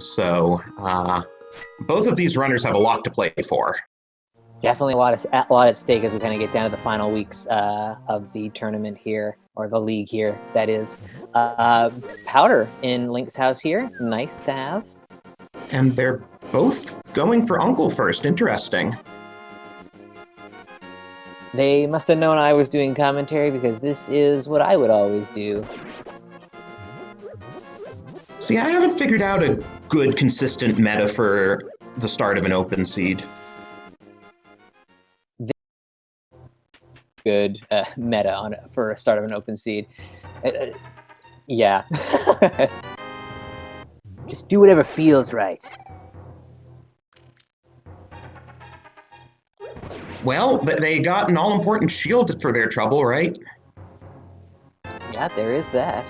So both of these runners have a lot to play for. Definitely a lot at stake as we kind of get down to the final weeks of the tournament here, or the league here, that is. Powder in Link's house here. Nice to have. And they're both going for Uncle first. Interesting. They must have known I was doing commentary because this is what I would always do. See, I haven't figured out a good, consistent meta for the start of an open seed. Good meta for a start of an open seed. Yeah. Just do whatever feels right. Well, they got an all-important shield for their trouble, right? Yeah, there is that.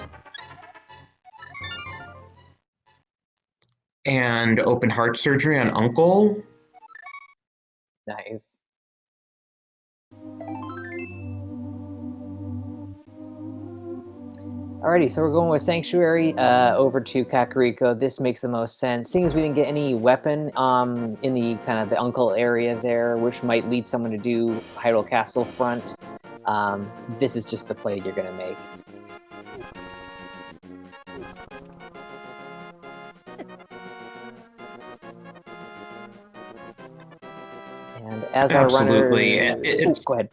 And open heart surgery on Uncle. Nice. Alrighty, so we're going with Sanctuary over to Kakariko. This makes the most sense. Seeing as we didn't get any weapon in the kind of the Uncle area there, which might lead someone to do Hyrule Castle front, this is just the play you're going to make. And as Absolutely. our runner... go ahead.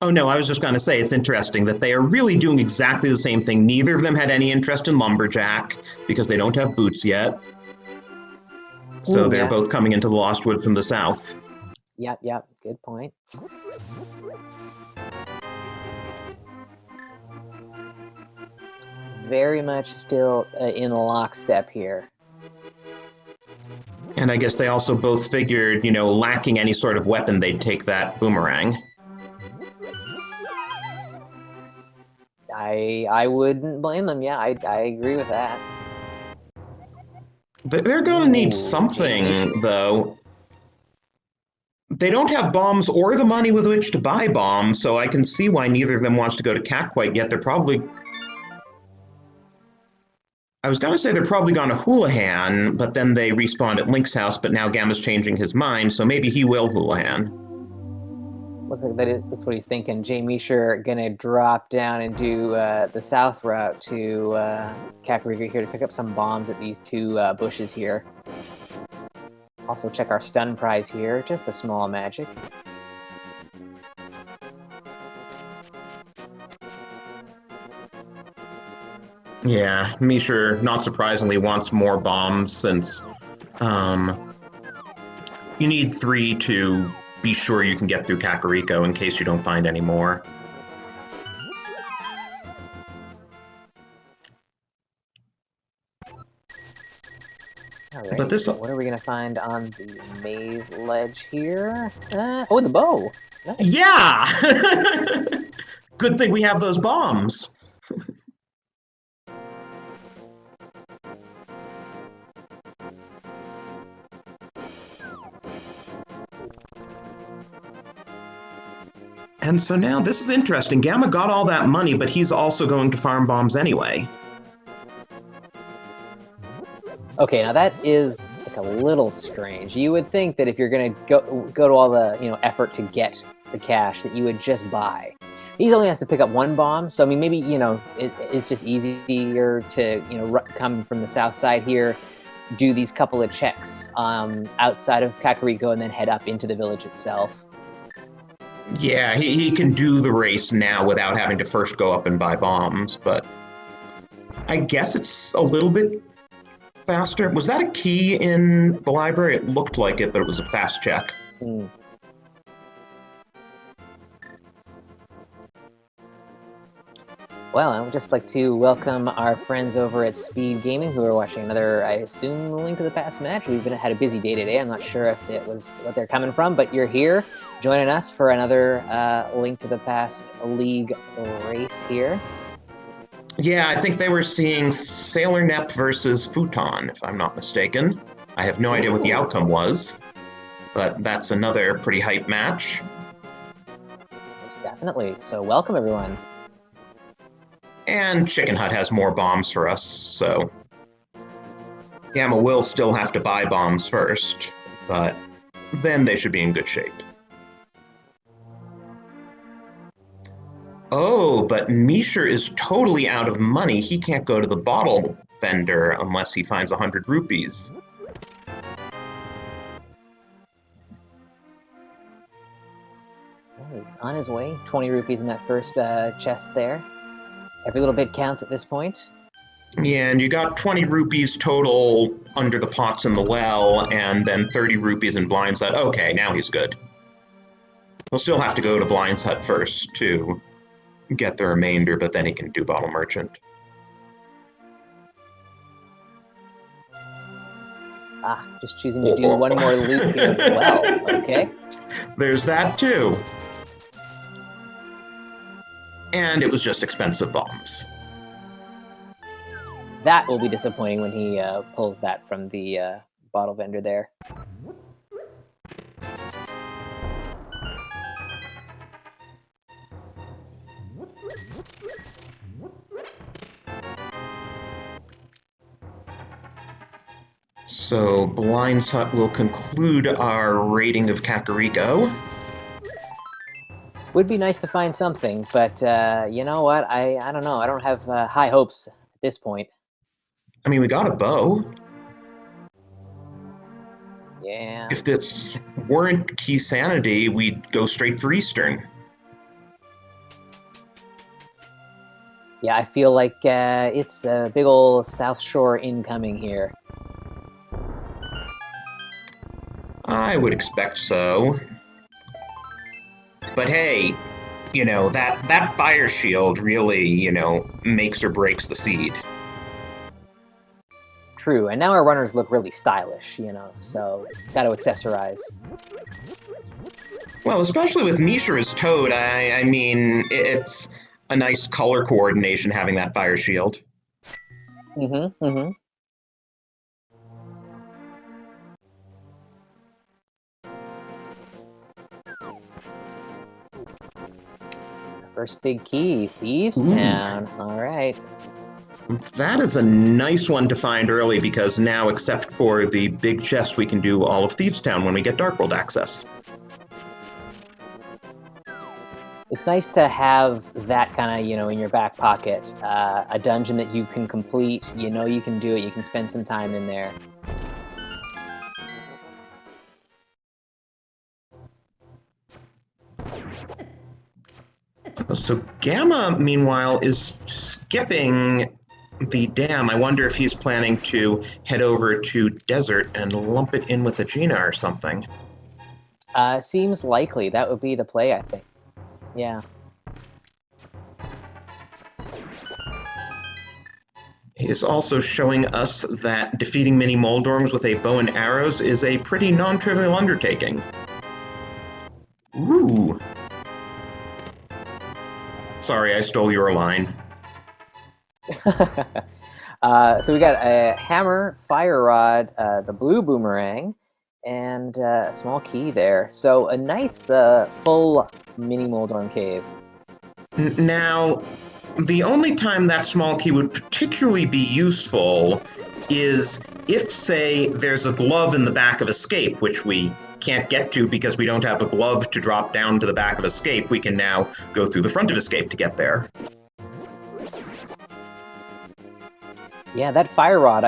Oh, no, I was just going to say it's interesting that they are really doing exactly the same thing. Neither of them had any interest in Lumberjack because they don't have boots yet. So they're both coming into the Lost Wood from the south. Yep, good point. Very much still in lockstep here. And I guess they also both figured, lacking any sort of weapon, they'd take that boomerang. I wouldn't blame them. Yeah, I agree with that. They're going to need something, though. They don't have bombs or the money with which to buy bombs, so I can see why neither of them wants to go to Cat quite yet. They're probably... I was going to say they're probably gone to Houlihan, but then they respawned at Link's house, but now Gamma's changing his mind, so maybe he will Houlihan. Looks like that's what he's thinking. jmeasher gonna drop down and do the south route to Kakariko here to pick up some bombs at these two bushes here. Also check our stun prize here, just a small magic. Yeah, jmeasher, not surprisingly, wants more bombs since you need 3 to be sure you can get through Kakariko in case you don't find any more. Alright, but this... what are we going to find on the maze ledge here? Oh, the bow! Nice. Yeah! Good thing we have those bombs. And so now, this is interesting. Gamma got all that money, but he's also going to farm bombs anyway. Okay, now that is like a little strange. You would think that if you're going to go to all the effort to get the cash, that you would just buy. He only has to pick up one bomb, so I mean, maybe it's just easier to come from the south side here, do these couple of checks outside of Kakariko, and then head up into the village itself. Yeah, he can do the race now without having to first go up and buy bombs, but I guess it's a little bit faster. Was that a key in the library? It looked like it, but it was a fast check. Well, I would just like to welcome our friends over at SpeedGaming who are watching another, I assume, Link to the Past match. We've had a busy day today. I'm not sure if it was what they're coming from, but you're here joining us for another Link to the Past League race here. Yeah, I think they were seeing Sailor Nep versus Futon, if I'm not mistaken. I have no idea what the outcome was, but that's another pretty hype match. Most definitely. So welcome, everyone. And Chicken Hut has more bombs for us, so... Gamma will still have to buy bombs first, but then they should be in good shape. Oh, but Misher is totally out of money. He can't go to the bottle vendor unless he finds 100 rupees. Well, he's on his way. 20 rupees in that first chest there. Every little bit counts at this point. Yeah, and you got 20 rupees total under the pots in the well, and then 30 rupees in Blind's Hut. Okay, now he's good. He'll still have to go to Blind's Hut first to get the remainder, but then he can do Bottle Merchant. Ah, just choosing to do one more loop here as well. Okay. There's that too. And it was just expensive bombs. That will be disappointing when he pulls that from the bottle vendor there. So Blind's Hut will conclude our rating of Kakariko. Would be nice to find something, but you know what? I don't know. I don't have high hopes at this point. I mean, we got a bow. Yeah. If this weren't Key Sanity, we'd go straight for Eastern. Yeah, I feel like it's a big old South Shore incoming here. I would expect so. But hey, you know, that fire shield really, you know, makes or breaks the seed. True, and now our runners look really stylish, you know, so got to accessorize. Well, especially with Misher as Toad, I mean, it's a nice color coordination having that fire shield. Mm-hmm, mm-hmm. First big key, Thieves Town. All right. That is a nice one to find early because now, except for the big chest, we can do all of Thieves Town when we get Dark World access. It's nice to have that kind of, you know, in your back pocket. A dungeon that you can complete, you know you can do it, you can spend some time in there. So Gamma, meanwhile, is skipping the dam. I wonder if he's planning to head over to Desert and lump it in with Aegina or something. Seems likely. That would be the play, I think. Yeah. He is also showing us that defeating mini Moldorms with a bow and arrows is a pretty non-trivial undertaking. Ooh. Sorry, I stole your line. So we got a hammer, fire rod, the blue boomerang, and a small key there. So a nice full mini Moldorm cave. Now, the only time that small key would particularly be useful is if, say, there's a glove in the back of Escape, which we can't get to because we don't have a glove to drop down to the back of Escape. We can now go through the front of Escape to get there. Yeah, that fire rod,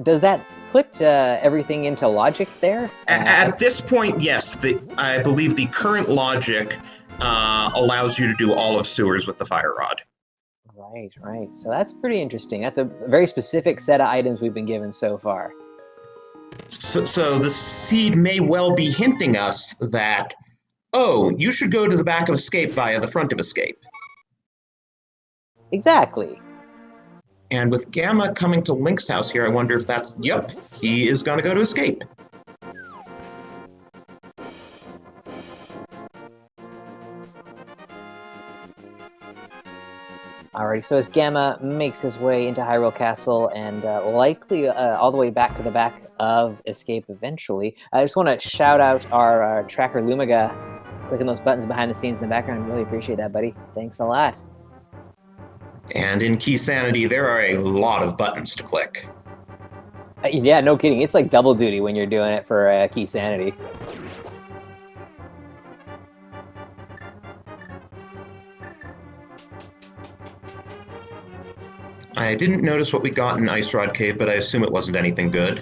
does that put everything into logic there? At this point, yes. I believe the current logic allows you to do all of sewers with the fire rod. Right, right. So that's pretty interesting. That's a very specific set of items we've been given so far. So the seed may well be hinting us that, oh, you should go to the back of Escape via the front of Escape. Exactly. And with Gamma coming to Link's house here, I wonder if that's, yep, he is going to go to Escape. Alrighty, so as Gamma makes his way into Hyrule Castle and likely all the way back to the back of Escape eventually, I just want to shout out our tracker Lumaga, clicking those buttons behind the scenes in the background. Really appreciate that, buddy. Thanks a lot. And in Key Sanity, there are a lot of buttons to click. Yeah, no kidding. It's like double duty when you're doing it for key sanity. I didn't notice what we got in Ice Rod Cave, but I assume it wasn't anything good.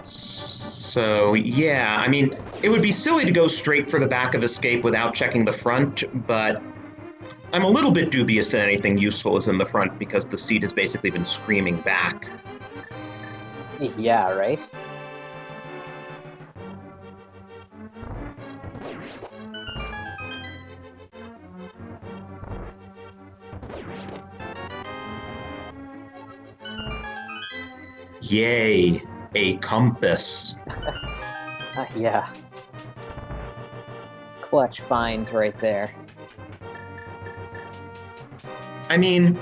So, yeah, I mean, it would be silly to go straight for the back of escape without checking the front, but I'm a little bit dubious that anything useful is in the front because the seat has basically been screaming back. Yeah, right? Yay, a compass. Yeah. Clutch find right there. I mean,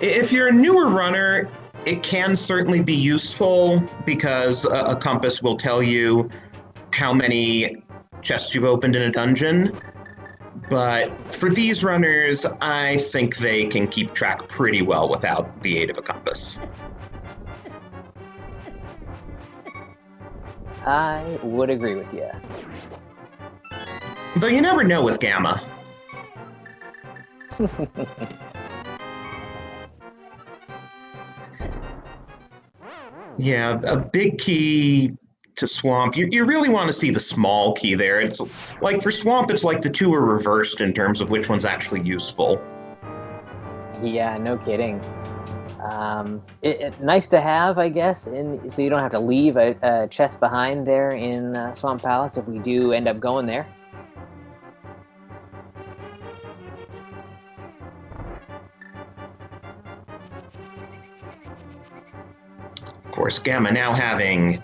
if you're a newer runner, it can certainly be useful because a compass will tell you how many chests you've opened in a dungeon. But for these runners, I think they can keep track pretty well without the aid of a compass. I would agree with you. Though you never know with Gamma. Yeah, a big key to Swamp. You really want to see the small key there. It's like for Swamp, it's like the two are reversed in terms of which one's actually useful. Yeah, no kidding. Nice to have, I guess, so you don't have to leave a chest behind there in Swamp Palace if we do end up going there. Of course, Gamma now having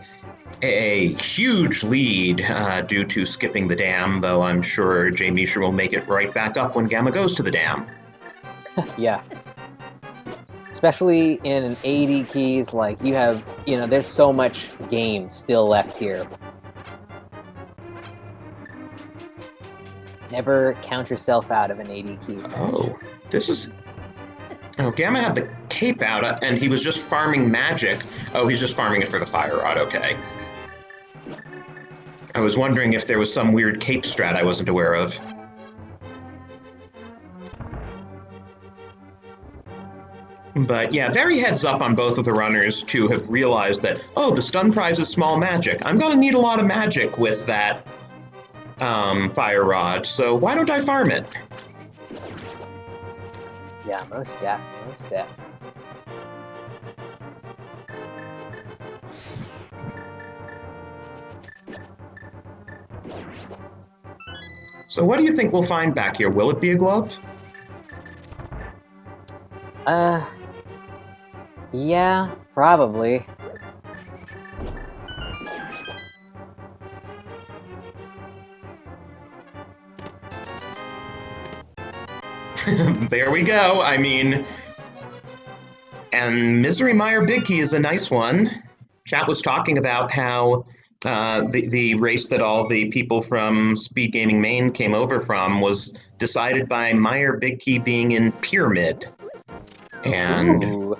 a huge lead due to skipping the dam, though I'm sure jmeasher will make it right back up when Gamma goes to the dam. Yeah. Especially in 80 keys, like you have, there's so much game still left here. Never count yourself out of an 80 keys match. Oh, this is... Oh, Gamma had the cape out, and he was just farming magic. Oh, he's just farming it for the fire rod, okay. I was wondering if there was some weird cape strat I wasn't aware of. But yeah, very heads up on both of the runners to have realized that, oh, the stun prize is small magic. I'm gonna need a lot of magic with that fire rod, so why don't I farm it? Yeah, most def. So what do you think we'll find back here? Will it be a glove? Yeah, probably. There we go. I mean, and Misery Mire Big Key is a nice one. Chat was talking about how the race that all the people from SpeedGaming Maine came over from was decided by Mire Big Key being in Pyramid. And Ooh.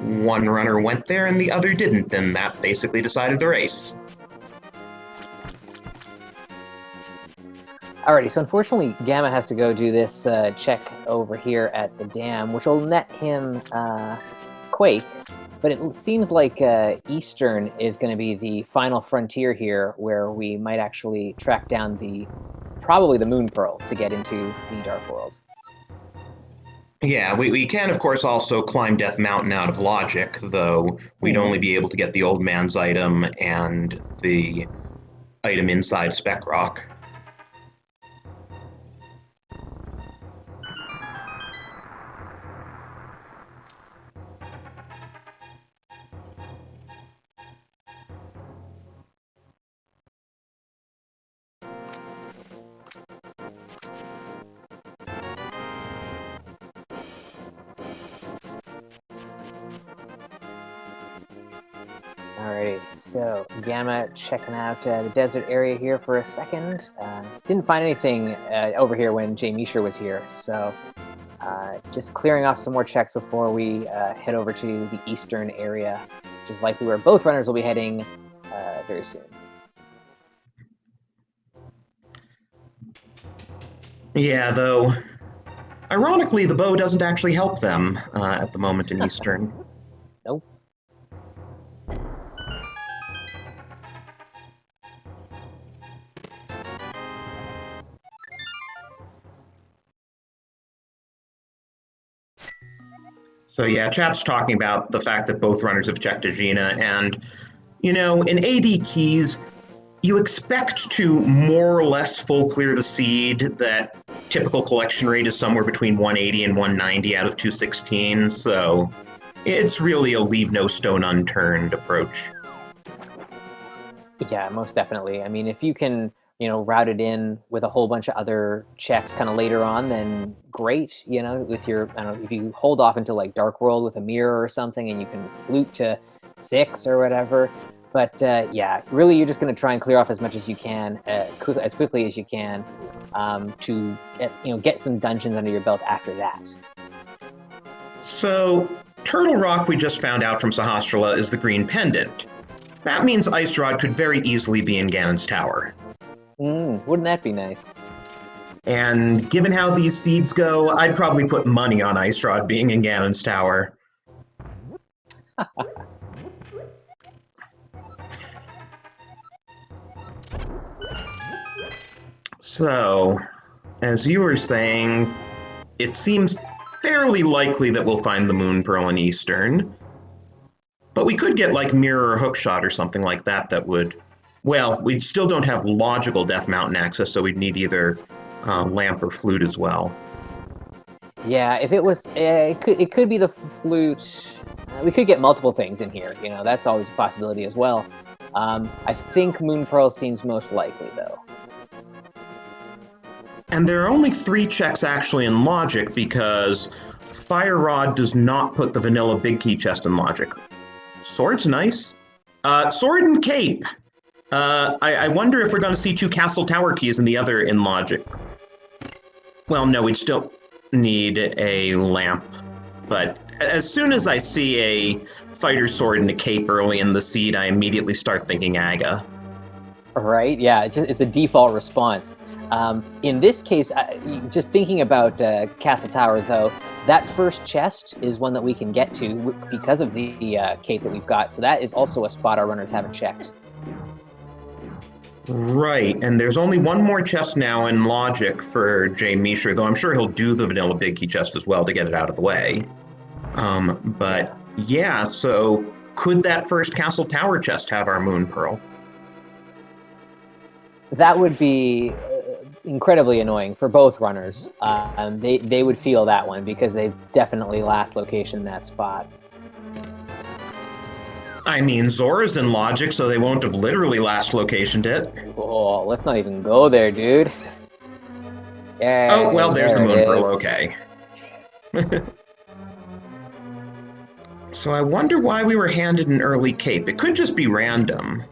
one runner went there and the other didn't, and that basically decided the race. Alrighty, so unfortunately, Gamma has to go do this check over here at the dam, which will net him Quake. But it seems like Eastern is going to be the final frontier here, where we might actually track down probably the Moon Pearl to get into the Dark World. Yeah, we can, of course, also climb Death Mountain out of logic, though we'd only be able to get the old man's item and the item inside Spec Rock. Alrighty, so Gamma checking out the desert area here for a second. Didn't find anything over here when jmeasher was here, so just clearing off some more checks before we head over to the eastern area, which is likely where both runners will be heading very soon. Yeah, though, ironically, the bow doesn't actually help them at the moment in Eastern. Nope. So yeah, chat's talking about the fact that both runners have checked Agena, and, you know, in AD keys, you expect to more or less full clear the seed. That typical collection rate is somewhere between 180 and 190 out of 216, so it's really a leave no stone unturned approach. Yeah, most definitely. I mean, if you can, route it in with a whole bunch of other checks kind of later on, then great. With your, I don't know, if you hold off until like Dark World with a mirror or something, and you can flute to 6 or whatever. But yeah, really, you're just going to try and clear off as much as you can, as quickly as you can, to get some dungeons under your belt after that. So Turtle Rock, we just found out from Sahasrara, is the green pendant. That means Ice Rod could very easily be in Ganon's tower. Wouldn't that be nice? And given how these seeds go, I'd probably put money on Ice Rod being in Ganon's tower. So, as you were saying, it seems fairly likely that we'll find the Moon Pearl in Eastern. But we could get like Mirror or Hookshot or something like that that would... Well, we still don't have logical Death Mountain access, so we'd need either Lamp or Flute as well. Yeah, if it was... it could be the Flute. We could get multiple things in here. That's always a possibility as well. I think Moon Pearl seems most likely, though. And there are only 3 checks actually in Logic, because Fire Rod does not put the vanilla Big Key chest in Logic. Sword's nice. Sword and Cape. I wonder if we're going to see 2 Castle Tower keys and the other in Logic. Well, no, we'd still need a Lamp. But as soon as I see a Fighter Sword and a Cape early in the seed, I immediately start thinking Aga. Right, yeah, it's a default response. In this case, just thinking about Castle Tower, though, that first chest is one that we can get to because of the cape that we've got. So that is also a spot our runners haven't checked. Right, and there's only one more chest now in Logic for jmeasher, though I'm sure he'll do the vanilla Big Key chest as well to get it out of the way. But yeah, so could that first Castle Tower chest have our Moon Pearl? That would be incredibly annoying for both runners. They would feel that one because they definitely last location that spot. I mean, Zora's in Logic, so they won't have literally last locationed it. Oh, let's not even go there, dude. Yeah. Oh, well, there's the Moon Pearl, okay. So I wonder why we were handed an early cape. It could just be random.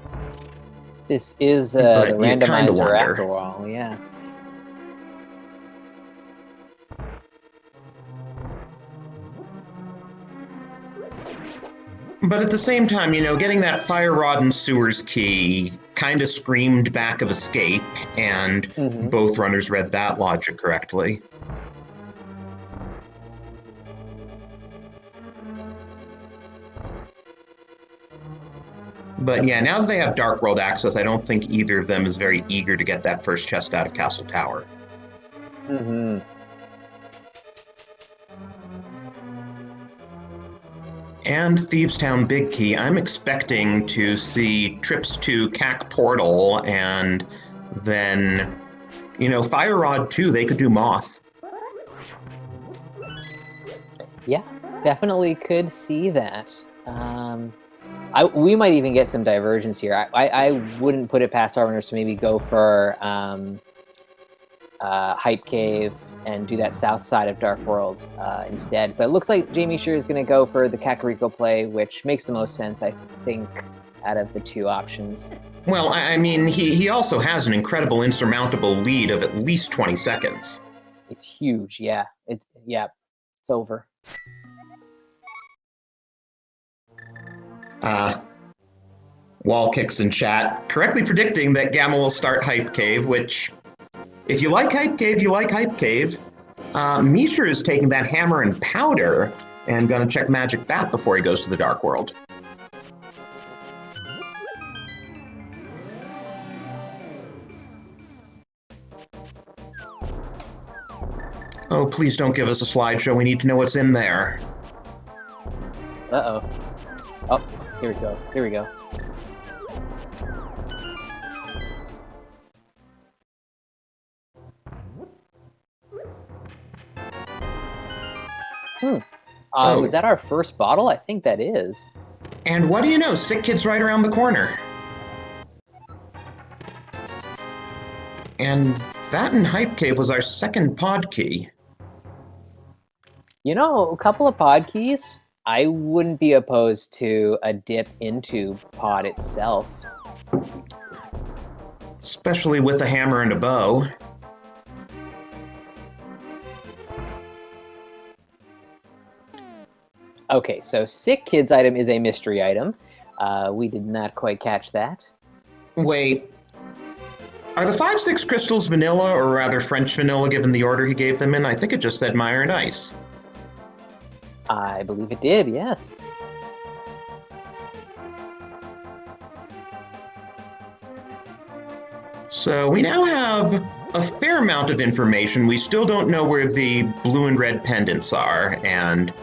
This is the randomizer after all, yeah. But at the same time, getting that Fire Rod and Sewers key kind of screamed back of escape, and both runners read that logic correctly. But yeah, now that they have Dark World access, I don't think either of them is very eager to get that first chest out of Castle Tower. And Thieves Town Big Key, I'm expecting to see trips to CAC Portal, and then, Fire Rod too, they could do Moth. Yeah, definitely could see that. We might even get some diversions here. I wouldn't put it past our runners to maybe go for Hype Cave and do that south side of Dark World instead. But it looks like jmeasher is going to go for the Kakariko play, which makes the most sense, I think. out of the two options. Well, I mean, he also has an incredible insurmountable lead of at least 20 seconds. It's huge, yeah. It's over. Wall kicks in chat, correctly predicting that Gamma will start Hype Cave, which, if you like Hype Cave, you like Hype Cave. Jmeasher is taking that hammer and powder and gonna check Magic Bat before he goes to the Dark World. Oh, please don't give us a slideshow. We need to know what's in there. Uh-oh. Oh, here we go. Here we go. Was that our first bottle? I think that is. And what do you know? Sick Kid's right around the corner. And that in Hype Cave was our second pod key. You know, a couple of pod keys, I wouldn't be opposed to a dip into pod itself. Especially with a hammer and a bow. Okay, so Sick Kid's item is a mystery item. We did not quite catch that. Wait. Are the 5-6 crystals vanilla, or rather French vanilla, given the order he gave them in? I think it just said Mire and Ice. I believe it did, yes. So we now have a fair amount of information. We still don't know where the blue and red pendants are, and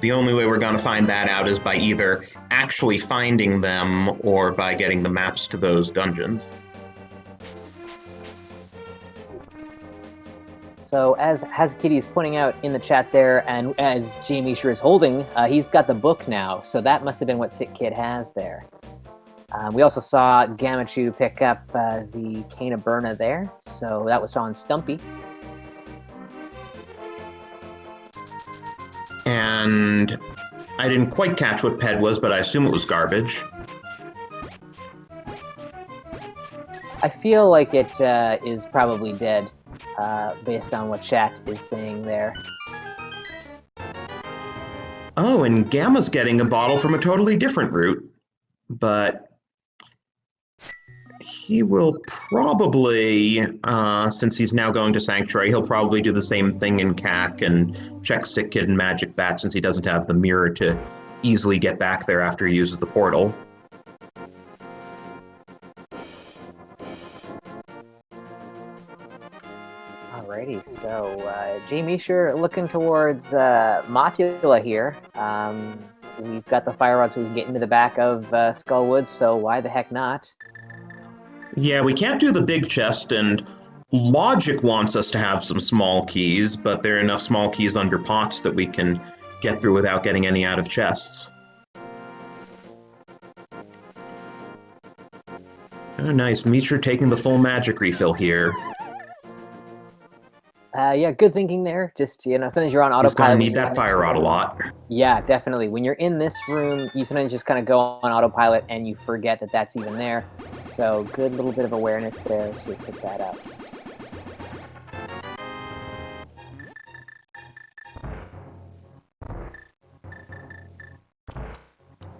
the only way we're going to find that out is by either actually finding them or by getting the maps to those dungeons. So as Kitty's pointing out in the chat there, and as jmeasher is holding, he's got the book now, so that must have been what Sick Kid has there. We also saw Gammachuu pick up the Cane of Burna there, so that was on Stumpy. And I didn't quite catch what Ped was, but I assume it was garbage. I feel like it is probably dead, based on what chat is saying there. Oh, and Gamma's getting a bottle from a totally different route, but he will probably, since he's now going to Sanctuary, he'll probably do the same thing in CAC and check Sick Kid and Magic Bat, since he doesn't have the mirror to easily get back there after he uses the portal. Alrighty, so jmeasher looking towards Mothula here. We've got the fire rod so we can get into the back of Skullwoods, so why the heck not? Yeah, we can't do the big chest, and logic wants us to have some small keys, but there are enough small keys under pots that we can get through without getting any out of chests. Oh, nice. Jmeasher taking the full magic refill here. Yeah, good thinking there. Just, you know, sometimes you're on autopilot. He's gonna need that fire rod a lot. Yeah, definitely. When you're in this room, you sometimes just kind of go on autopilot and you forget that that's even there. So good little bit of awareness there to pick that up.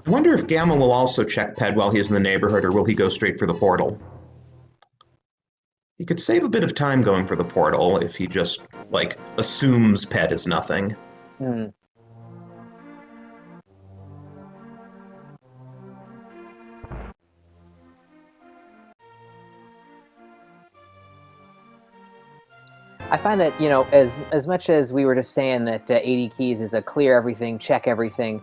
I wonder if Gamma will also check Ped while he's in the neighborhood, or will he go straight for the portal? He could save a bit of time going for the portal if he just, like, assumes Ped is nothing. I find that, you know, as much as we were just saying that 80 keys is a clear everything, check everything,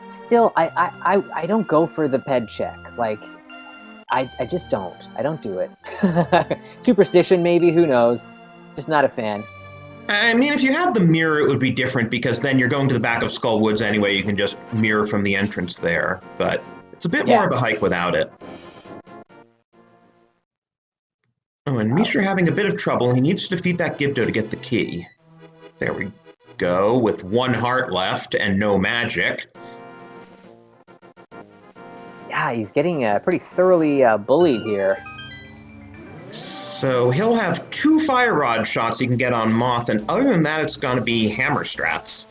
still, I don't go for the Ped check. Like, I just don't. I don't do it. Superstition, maybe, who knows? Just not a fan. I mean, if you had the mirror, it would be different, because then you're going to the back of Skullwoods anyway. You can just mirror from the entrance there. But it's a bit more of a hike without it. Oh, and Jmeasher having a bit of trouble. He needs to defeat that Gibdo to get the key. There we go, with 1 heart left and no magic. Yeah, he's getting pretty thoroughly bullied here. So he'll have 2 fire rod shots he can get on Moth, and other than that, it's going to be hammer strats.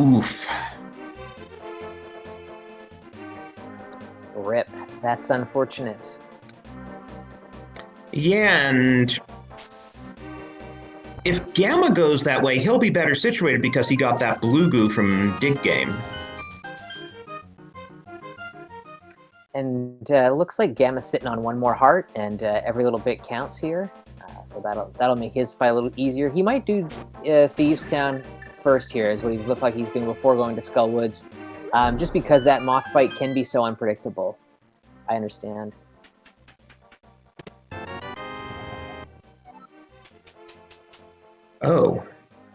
Oof. Rip. That's unfortunate. Yeah, and if Gamma goes that way, he'll be better situated because he got that blue goo from Dig Game. And it looks like Gamma's sitting on 1 more heart, and every little bit counts here. So that'll make his fight a little easier. He might do Thieves Town first here, is what he's looked like he's doing before going to Skull Woods, just because that Moth fight can be so unpredictable. I understand. Oh,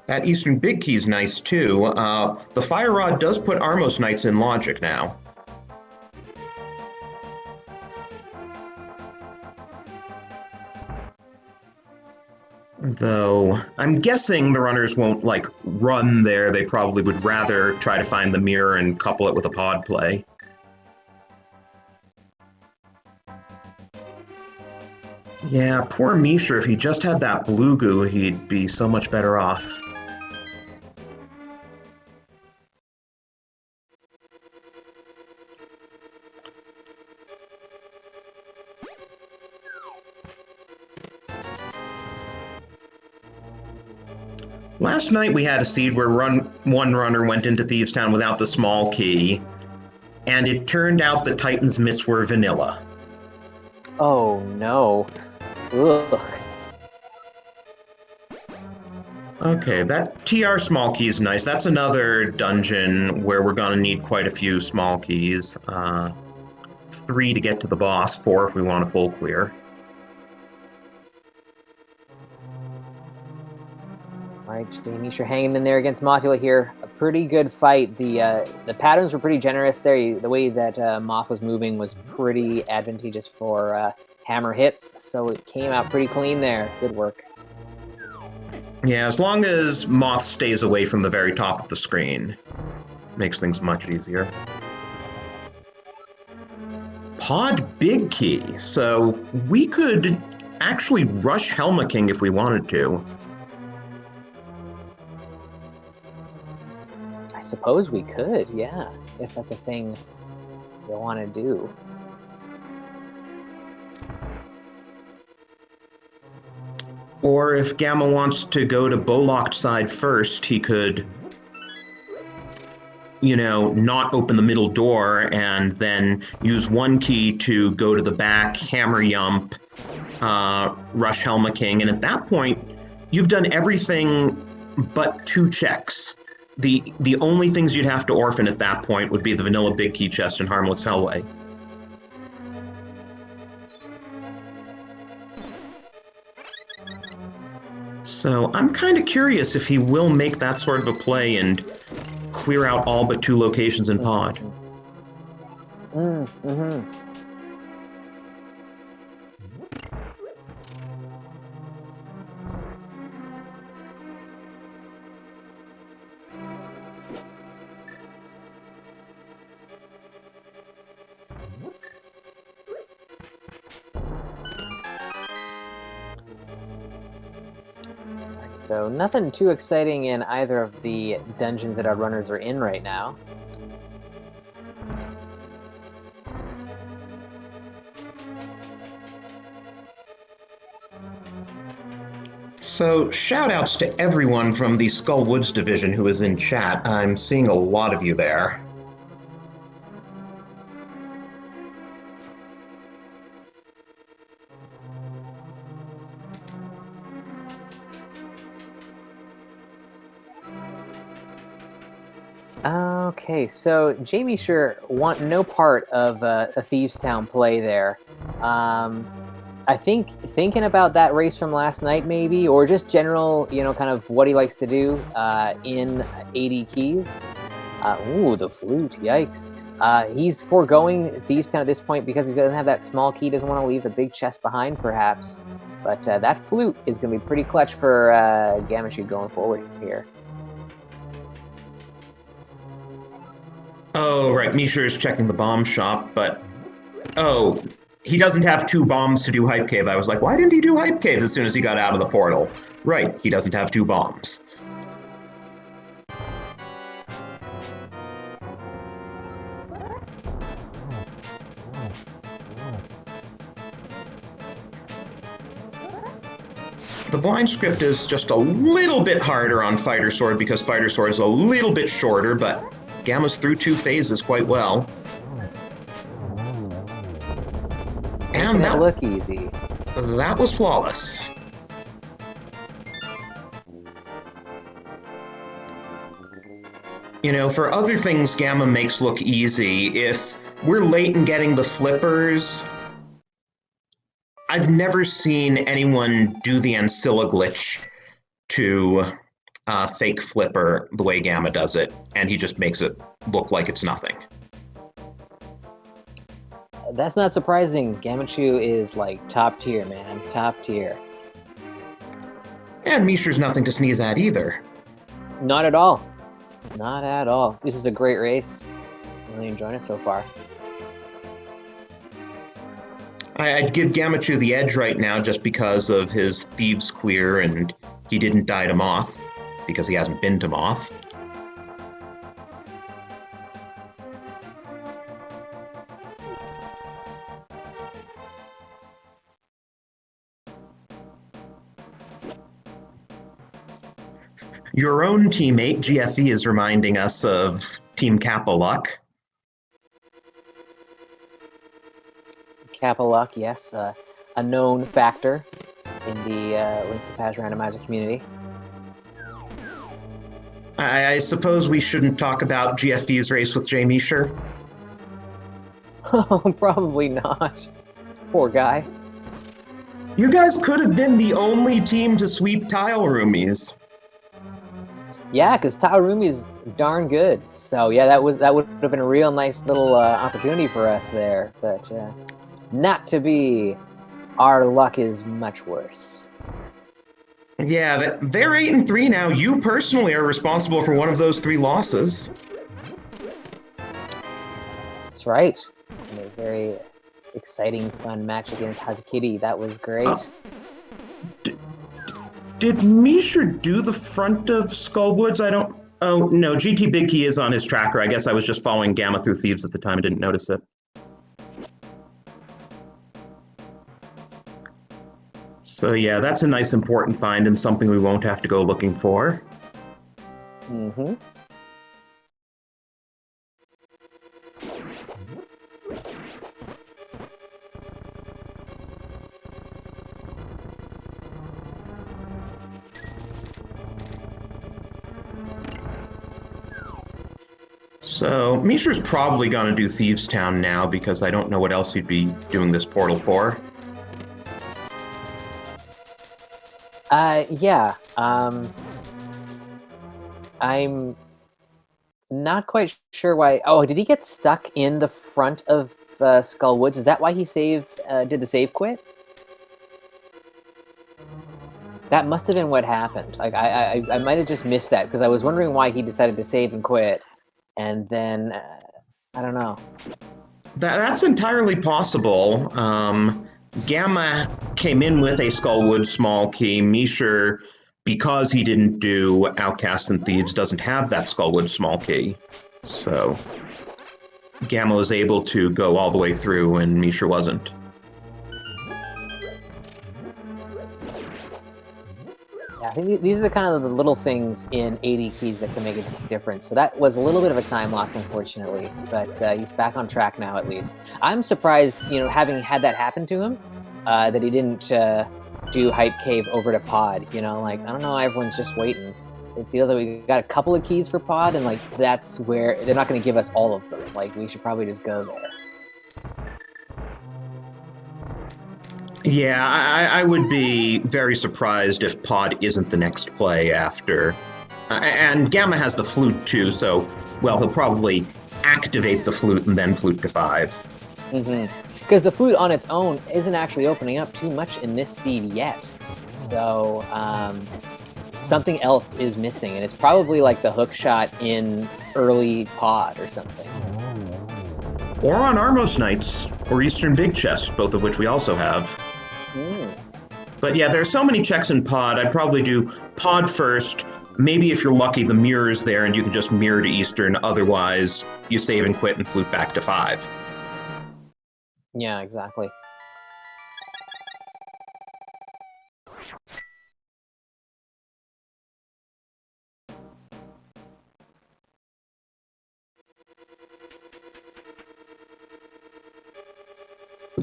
that Eastern Big Key's nice too. The Fire Rod does put Armos Knights in logic now. Though, I'm guessing the runners won't, like, run there. They probably would rather try to find the mirror and couple it with a pod play. Yeah, poor Misha. If he just had that blue goo, he'd be so much better off. Last night we had a seed where one runner went into Thieves Town without the small key, and it turned out the Titan's mitts were vanilla. Oh no. Ugh. Okay, that TR small key is nice. That's another dungeon where we're gonna need quite a few small keys. 3 to get to the boss, 4 if we want a full clear. All right, jmeasher hanging in there against Mothula here. A pretty good fight. The patterns were pretty generous there. The way that Moth was moving was pretty advantageous for hammer hits, so it came out pretty clean there. Good work. Yeah, as long as Moth stays away from the very top of the screen, makes things much easier. Pod Big Key, so we could actually rush Helma King if we wanted to. I suppose we could, yeah, if that's a thing you want to do. Or if Gamma wants to go to Bowlocked side first, he could, you know, not open the middle door and then use 1 key to go to the back, hammer Yump, rush Helma King, and at that point, you've done everything but 2 checks. The only things you'd have to orphan at that point would be the vanilla Big Key chest and Harmless Hellway. So I'm kind of curious if he will make that sort of a play and clear out all but 2 locations in Pod. Mm-hmm. So nothing too exciting in either of the dungeons that our runners are in right now. So shout-outs to everyone from the Skull Woods division who is in chat. I'm seeing a lot of you there. Okay, so jmeasher want no part of a Thieves Town play there. I think thinking about that race from last night, maybe, or just general, you know, kind of what he likes to do in 80 keys. Ooh, the flute! Yikes! He's foregoing Thieves Town at this point because he doesn't have that small key. Doesn't want to leave the big chest behind, perhaps. But that flute is going to be pretty clutch for Gammachuu going forward here. Oh, right. Misha is checking the bomb shop, but oh, he doesn't have 2 bombs to do Hype Cave. I was like, why didn't he do Hype Cave as soon as he got out of the portal? Right, he doesn't have 2 bombs. The blind script is just a little bit harder on Fighter Sword because Fighter Sword is a little bit shorter, but Gamma's through 2 phases quite well. And that look easy. That was flawless. You know, for other things Gamma makes look easy, if we're late in getting the flippers, I've never seen anyone do the Ancilla glitch to fake flipper the way Gamma does it, and he just makes it look like it's nothing. That's not surprising. Gammachuu is like top tier, man. Top tier. And Misher's nothing to sneeze at either. Not at all. Not at all. This is a great race. Really enjoying it so far. I'd give Gammachuu the edge right now just because of his Thieves Clear and he didn't die to Moth, because he hasn't been to Moth. Your own teammate, GFE, is reminding us of Team Kappa Luck. Kappa Luck, yes. A known factor in the Link to the Past Randomizer community. I suppose we shouldn't talk about GFE's race with jmeasher? Oh, probably not. Poor guy. You guys could have been the only team to sweep Tile Roomies. Yeah, because Tile Roomie is darn good. So yeah, that would have been a real nice little opportunity for us there, but not to be. Our luck is much worse. Yeah, they're 8-3 now. You personally are responsible for one of those 3 losses. That's right. And a very exciting, fun match against Hazakiri. That was great. Did jmeasher do the front of Skullwoods? I don't... Oh, no, GT Big Key is on his tracker. I guess I was just following Gamma through Thieves at the time and didn't notice it. So yeah, that's a nice important find and something we won't have to go looking for. Mm-hmm. So, jmeasher's probably going to do Thieves Town now because I don't know what else he'd be doing this portal for. Yeah. I'm not quite sure why. Oh, did he get stuck in the front of Skullwoods? Is that why he did the save quit? That must have been what happened. Like I might have just missed that because I was wondering why he decided to save and quit, and then I don't know. That's entirely possible. Gamma came in with a Skullwood small key. jmeasher, because he didn't do Outcasts and Thieves, doesn't have that Skullwood small key. So Gamma was able to go all the way through and jmeasher wasn't. Yeah, I think these are the kind of the little things in 80 keys that can make a difference. So that was a little bit of a time loss, unfortunately, but he's back on track now at least. I'm surprised, having had that happen to him, that he didn't do Hype Cave over to Pod. I don't know, everyone's just waiting. It feels like we got a couple of keys for Pod, and that's where they're not going to give us all of them. We should probably just go there. Yeah, I would be very surprised if Pod isn't the next play after. And Gamma has the flute too, so, well, he'll probably activate the flute and then flute to 5. Mm-hmm. Because the flute on its own isn't actually opening up too much in this seed yet. So something else is missing, and it's probably like the hook shot in early Pod or something. Or on Armos Knights, or Eastern Big Chest, both of which we also have. Mm. But yeah, there are so many checks in Pod, I'd probably do Pod first. Maybe if you're lucky, the mirror's there and you can just mirror to Eastern. Otherwise, you save and quit and flute back to 5. Yeah, exactly.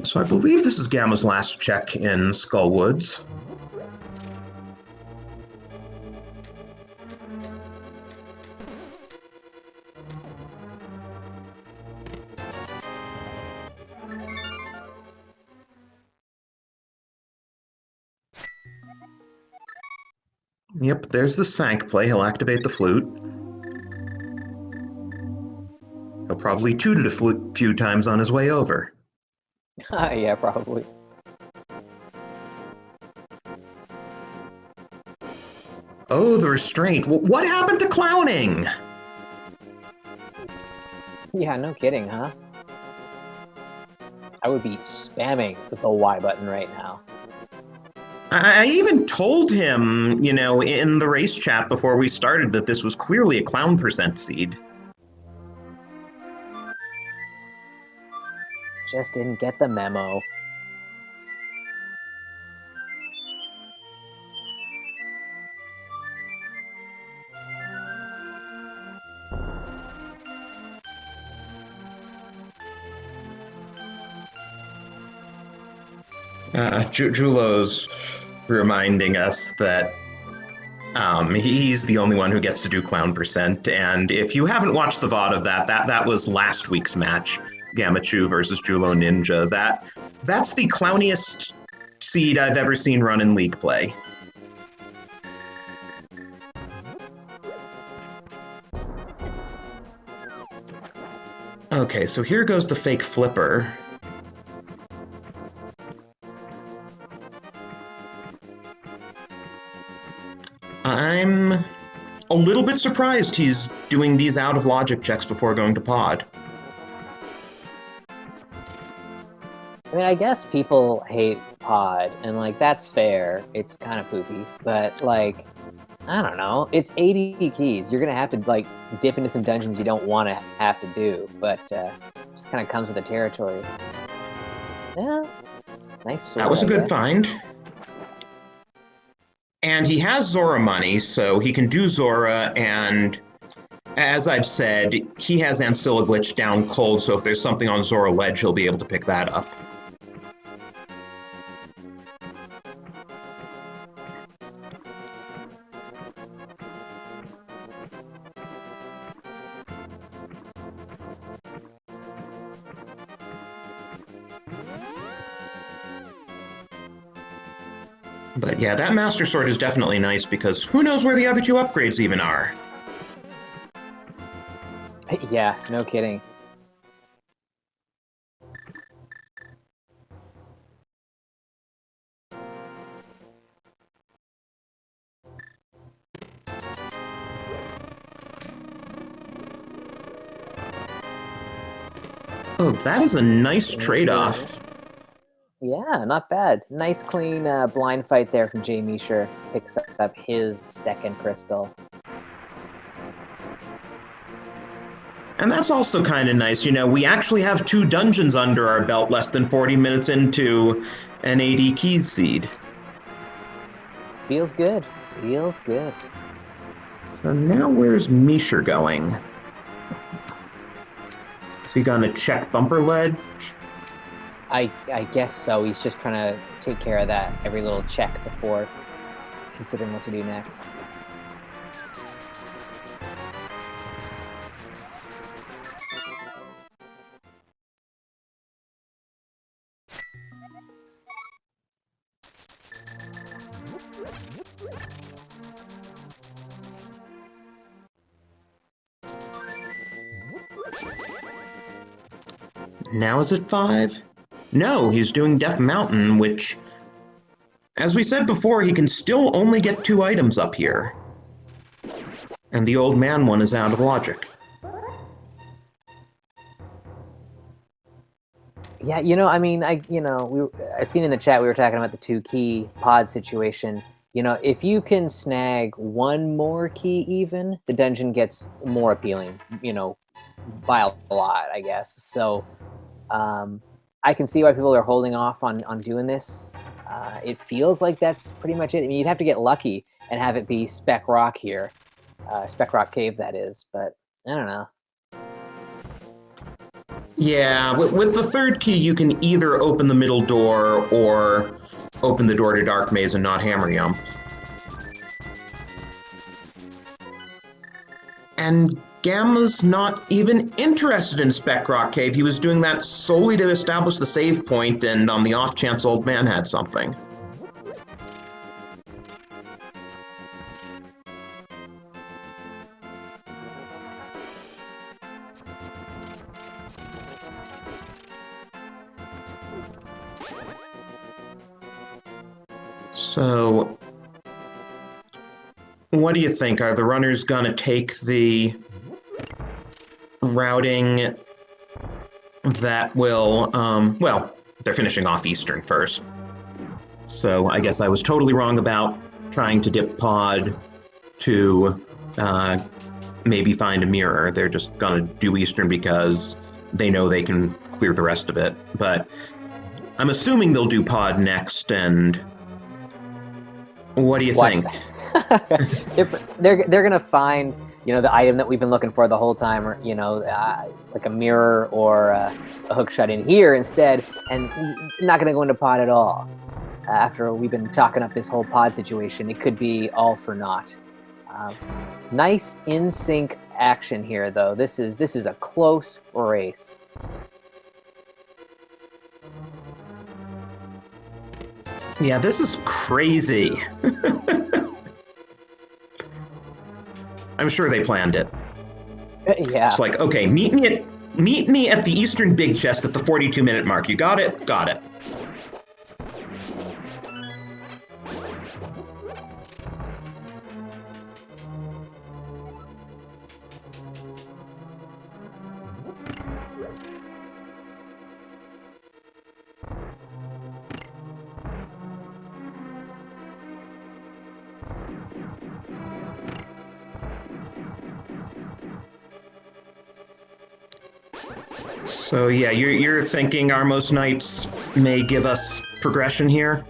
So I believe this is Gamma's last check in Skullwoods. Yep, there's the Sank play. He'll activate the flute. He'll probably toot it a few times on his way over. Yeah, probably. Oh, the restraint. What happened to clowning? Yeah, no kidding, huh? I would be spamming the Y button right now. I even told him, in the race chat before we started that this was clearly a clown percent seed. Just didn't get the memo. Julo's reminding us that he's the only one who gets to do clown percent, and if you haven't watched the VOD of that was last week's match, Gammachuu versus Julo Ninja. That's the clowniest seed I've ever seen run in League play. Okay, so here goes the fake flipper. I'm a little bit surprised he's doing these out of logic checks before going to Pod. I mean, I guess people hate Pod, and that's fair. It's kind of poopy, but I don't know. It's 80 keys. You're gonna have to dip into some dungeons you don't want to have to do, but just kind of comes with the territory. Yeah, nice sword. That was a good find. And he has Zora money, so he can do Zora, and as I've said, he has Ancilla Glitch down cold, so if there's something on Zora Ledge, he'll be able to pick that up. But yeah, that Master Sword is definitely nice because who knows where the other 2 upgrades even are. Yeah, no kidding. Oh, that is a nice trade-off. Yeah, not bad. Nice, clean blind fight there from jmeasher. Picks up his second crystal. And that's also kind of nice. We actually have 2 dungeons under our belt less than 40 minutes into an 80 keys seed. Feels good. Feels good. So now where's Misher going? Is he gonna check Bumper Ledge? I guess so. He's just trying to take care of that every little check before considering what to do next. Now is it 5? No, he's doing Death Mountain, which, as we said before, he can still only get 2 items up here. And the old man one is out of logic. Yeah, I mean, I seen in the chat we were talking about the 2-key pod situation. If you can snag one more key, even the dungeon gets more appealing. By a lot, I guess. So, I can see why people are holding off on doing this. It feels like that's pretty much it. I mean, you'd have to get lucky and have it be Spec Rock here, Spec Rock Cave, that is. But I don't know. Yeah, with the third key, you can either open the middle door or open the door to Dark Maze and not Hammer Yum. And Gamma's not even interested in Spec Rock Cave. He was doing that solely to establish the save point and on the off chance Old Man had something. So, what do you think? Are the runners gonna take the routing that will, well, they're finishing off Eastern first. So I guess I was totally wrong about trying to dip pod to maybe find a mirror. They're just gonna do Eastern because they know they can clear the rest of it. But I'm assuming they'll do pod next, and what do you think? They're gonna find the item that we've been looking for the whole time, or like a mirror or a hook shut in here instead, and not gonna go into pod at all. After we've been talking up this whole pod situation, it could be all for naught. Nice in sync action here, though. This is a close race. Yeah, this is crazy. I'm sure they planned it. Yeah. It's like, okay, meet me at the Eastern Big Chest at the 42-minute mark. You got it? Got it. So yeah, you're thinking Armos Knights may give us progression here?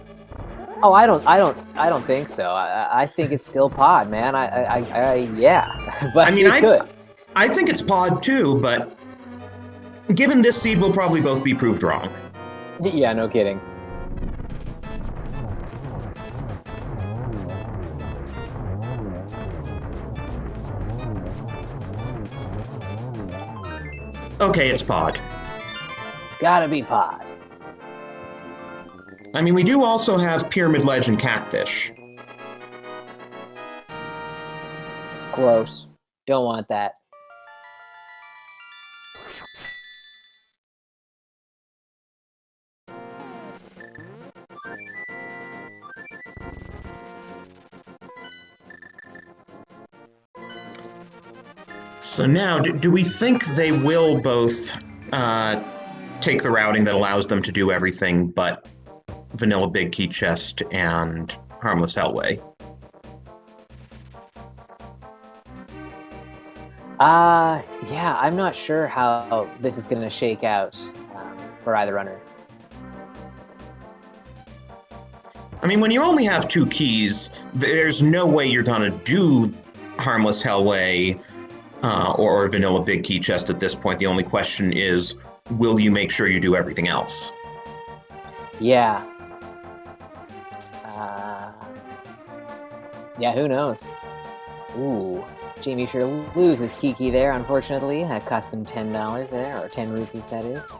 Oh, I don't think so. I think it's still pod, man. Yeah. But I mean, it could. I think it's pod too, but given this seed, we'll probably both be proved wrong. Yeah, no kidding. Okay, it's pod. Gotta be pod. I mean, we do also have Pyramid Ledge and Catfish. Gross. Don't want that. So now, do we think they will both take the routing that allows them to do everything but Vanilla Big Key Chest and Harmless Hellway? Yeah, I'm not sure how this is going to shake out for either runner. I mean, when you only have 2 keys, there's no way you're going to do Harmless Hellway or Vanilla Big Key Chest at this point. The only question is, will you make sure you do everything else? Yeah. Yeah, who knows? Ooh. jmeasher loses Kiki there, unfortunately. That cost him $10 there, or 10 rupees, that is.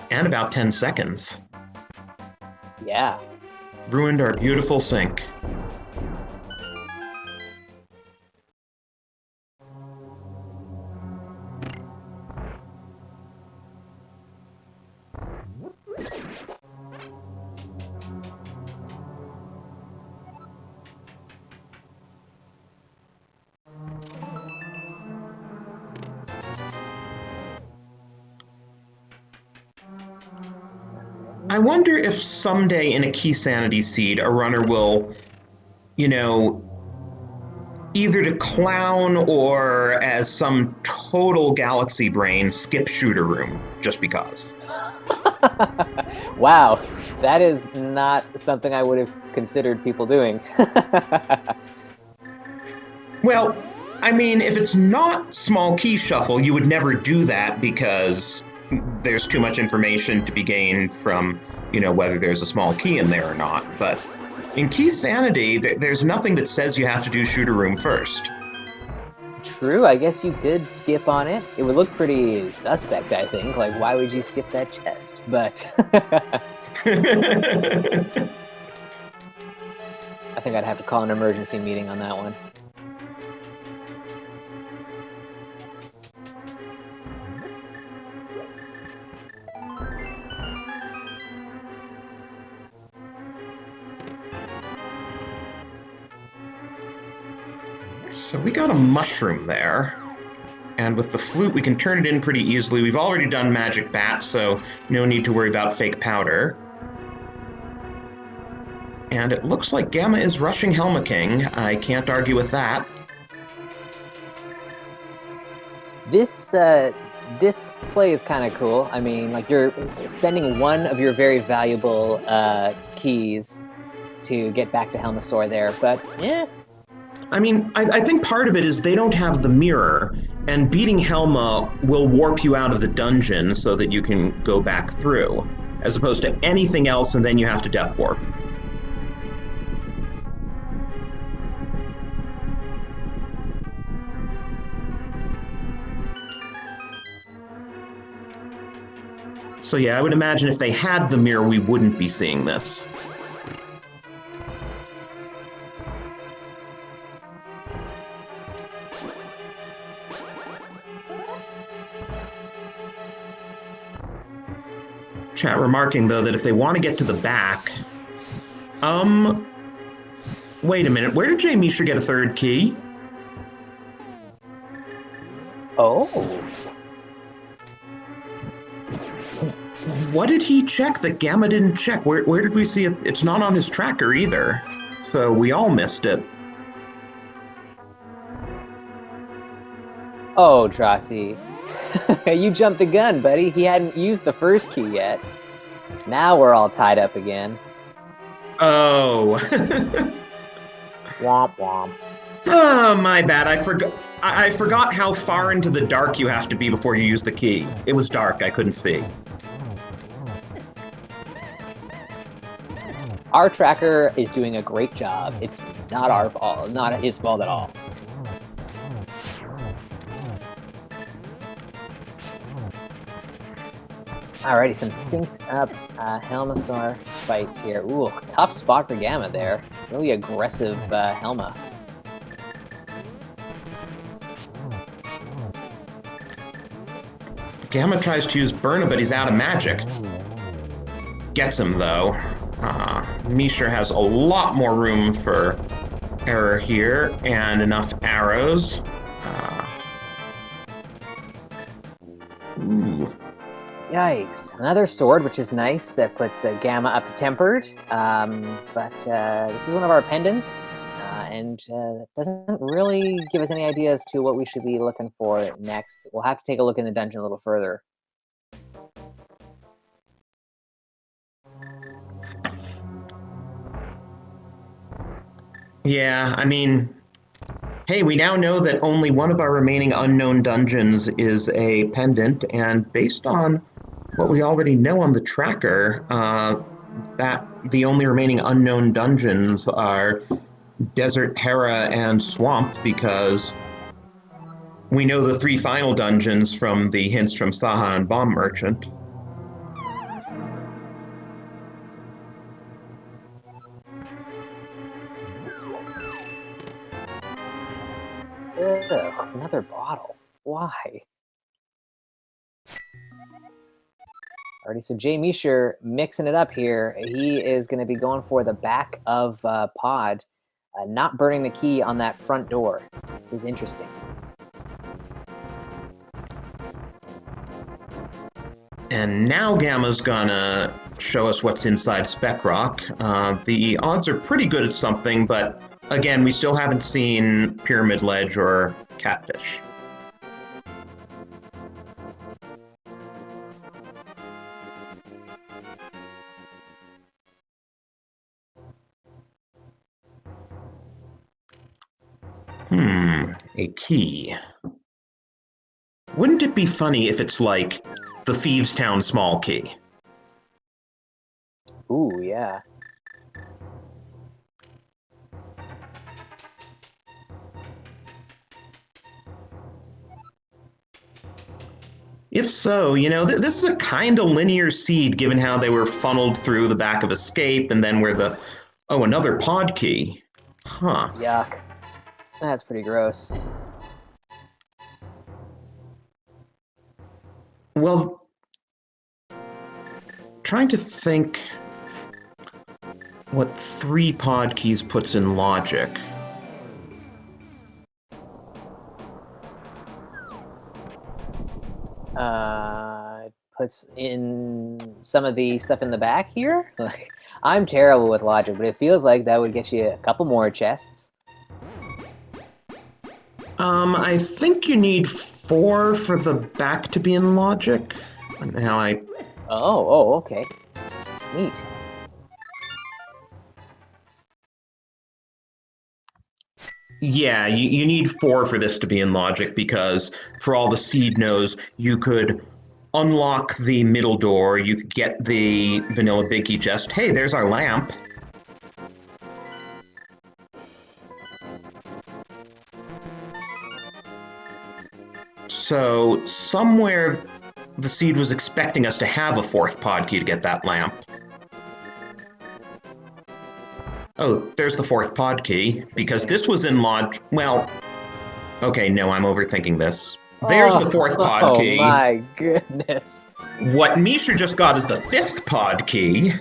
And about 10 seconds. Yeah. Ruined our beautiful sync. I wonder if someday in a key sanity seed, a runner will, you know, either to clown or as some total galaxy brain skip shooter room just because. Wow, that is not something I would have considered people doing. Well, I mean, if it's not small key shuffle, you would never do that because there's too much information to be gained from, whether there's a small key in there or not. But in key sanity, there's nothing that says you have to do shooter room first. True, I guess you could skip on it. It would look pretty suspect, I think. Like, why would you skip that chest? But I think I'd have to call an emergency meeting on that one. So we got a mushroom there. And with the flute, we can turn it in pretty easily. We've already done magic bat, so no need to worry about fake powder. And it looks like Gamma is rushing Helma King. I can't argue with that. This play is kind of cool. I mean, like, you're spending one of your very valuable keys to get back to Helmasaur there, but yeah. I mean, I think part of it is they don't have the mirror, and beating Helma will warp you out of the dungeon so that you can go back through, as opposed to anything else, and then you have to death warp. So yeah, I would imagine if they had the mirror, we wouldn't be seeing this. Chat remarking, though, that if they want to get to the back... Wait a minute, where did jmeasher get a third key? Oh. What did he check that Gamma didn't check? Where did we see it? It's not on his tracker either. So we all missed it. Oh, Drosy. You jumped the gun, buddy. He hadn't used the first key yet. Now we're all tied up again. Oh. Womp womp. Oh, my bad. I forgot how far into the dark you have to be before you use the key. It was dark. I couldn't see. Our tracker is doing a great job. It's not our fault, not his fault at all. Alrighty, some synced up Helmasaur fights here. Ooh, tough spot for Gamma there. Really aggressive Helma. Gamma tries to use Burna, but he's out of magic. Gets him, though. jmeasher has a lot more room for error here, and enough arrows. Ooh. Yikes. Another sword, which is nice. That puts Gamma up to tempered. But this is one of our pendants, and doesn't really give us any idea as to what we should be looking for next. We'll have to take a look in the dungeon a little further. Yeah, I mean, hey, we now know that only one of our remaining unknown dungeons is a pendant, and based on what we already know on the tracker, that the only remaining unknown dungeons are Desert Hera and Swamp, because we know the three final dungeons from the hints from Saha and Bomb Merchant. Ugh, another bottle. Why? Alrighty, so jmeasher mixing it up here. He is going to be going for the back of pod, not burning the key on that front door. This is interesting. And now Gamma's gonna show us what's inside Spec Rock. The odds are pretty good at something, but again, we still haven't seen Pyramid Ledge or Catfish. A key. Wouldn't it be funny if it's like the Thieves' Town small key? Ooh, yeah. If so, you know, this is a kind of linear seed given how they were funneled through the back of Escape and then where the... Oh, another pod key. Huh. Yuck. That's pretty gross. Well, trying to think what 3 pod keys puts in logic. Puts in some of the stuff in the back here. Like, I'm terrible with logic, but it feels like that would get you a couple more chests. I think you need 4 for the back to be in logic. How I... Oh, okay. Neat. Yeah, you need 4 for this to be in logic because for all the seed knows, you could unlock the middle door, you could get the vanilla big key chest. Hey, there's our lamp. So somewhere the seed was expecting us to have a 4th pod key to get that lamp. Oh, there's the 4th pod key, because this was in log... Well, okay, no, I'm overthinking this. There's the 4th pod key. Oh my goodness. What jmeasher just got is the 5th pod key.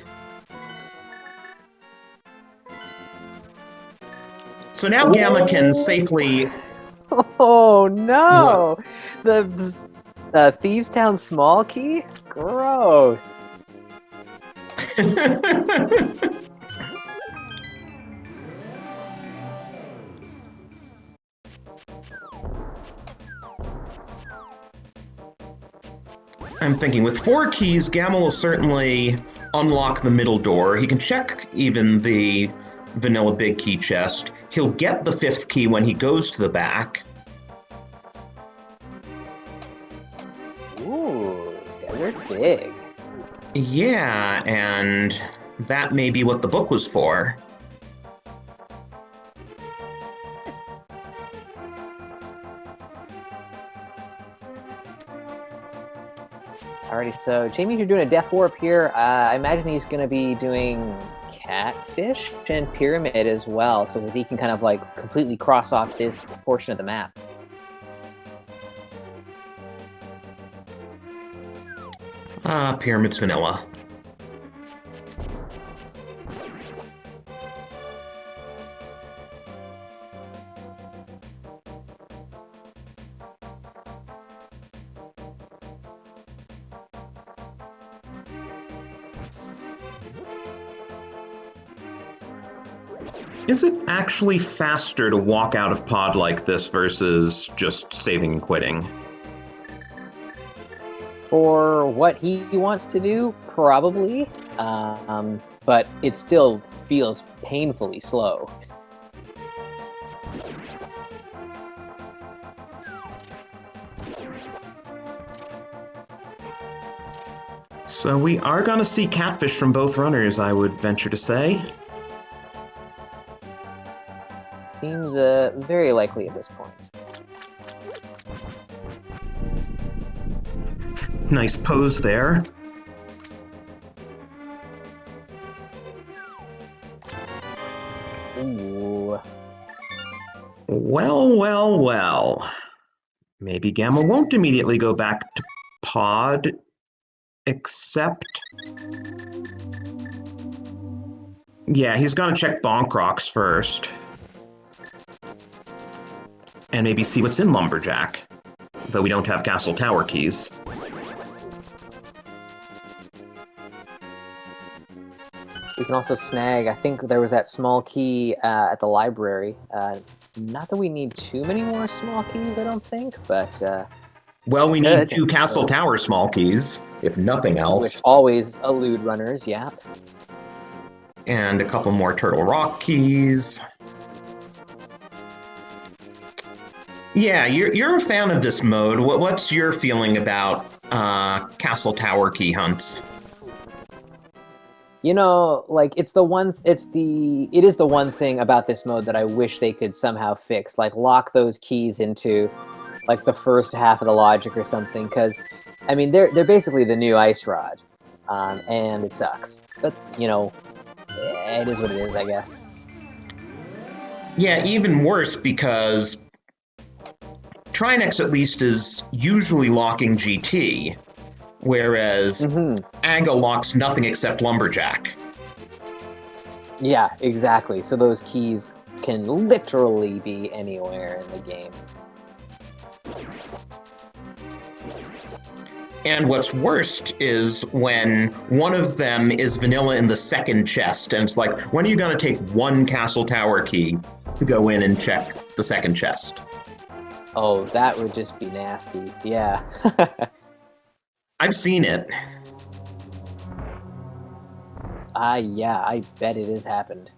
So now Gamma can safely... Oh no! What? The Thieves' Town small key? Gross. I'm thinking with 4 keys, Gamma will certainly unlock the middle door. He can check even the vanilla big key chest. He'll get the 5th key when he goes to the back. Ooh, Desert Big. Yeah, and that may be what the book was for. Alrighty, so Jamie's doing a death warp here. I imagine he's going to be doing Catfish and Pyramid as well, so that he can kind of like completely cross off this portion of the map. Pyramid's vanilla. Is it actually faster to walk out of pod like this versus just saving and quitting? For what he wants to do, probably, but it still feels painfully slow. So we are going to see Catfish from both runners, I would venture to say. Seems very likely at this point. Nice pose there. Ooh. Well. Maybe Gamma won't immediately go back to pod, except... Yeah, he's gonna check Bonk Rocks first. And maybe see what's in Lumberjack. Though we don't have Castle Tower keys. We can also snag, I think there was that small key at the library. Not that we need too many more small keys, I don't think, but... well, we need 2 it's Castle Tower small keys, if nothing which else. always elude runners, yeah. And a couple more Turtle Rock keys. Yeah, you're a fan of this mode. What's your feeling about Castle Tower key hunts? You know, like it is the one thing about this mode that I wish they could somehow fix, like lock those keys into like the first half of the logic or something, because I mean they're basically the new ice rod, and it sucks. But you know, it is what it is, I guess. Yeah, even worse because Trinex at least is usually locking GT, whereas AGA locks nothing except Lumberjack. Yeah, exactly. So those keys can literally be anywhere in the game. And what's worst is when one of them is vanilla in the second chest, and it's like, when are you going to take one Castle Tower key to go in and check the second chest? Oh, that would just be nasty. Yeah. I've seen it. Yeah, I bet it has happened.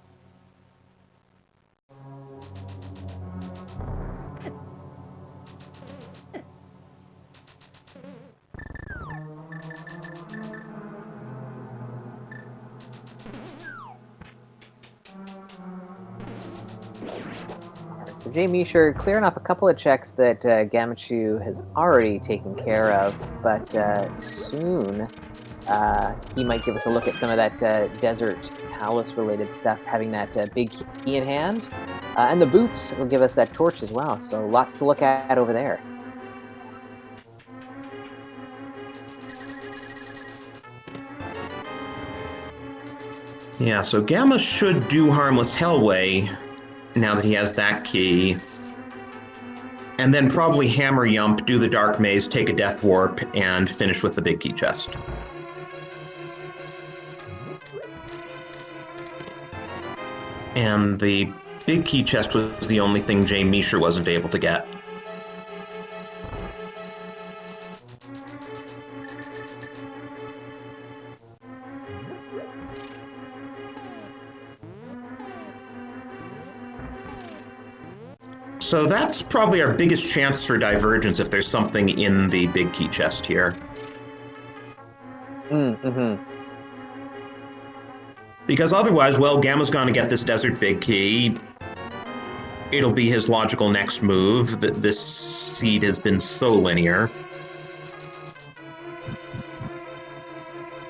So jmeasher clearing up a couple of checks that Gammachuu has already taken care of, but soon he might give us a look at some of that Desert Palace-related stuff, having that big key in hand. And the boots will give us that torch as well, so lots to look at over there. Yeah, so Gamma should do Harmless Hellway now that he has that key. And then probably Hammer Yump, do the Dark Maze, take a Death Warp, and finish with the big key chest. And the big key chest was the only thing jmeasher wasn't able to get. So that's probably our biggest chance for divergence if there's something in the big key chest here. Because otherwise, well, Gamma's going to get this desert big key. It'll be his logical next move. This seed has been so linear.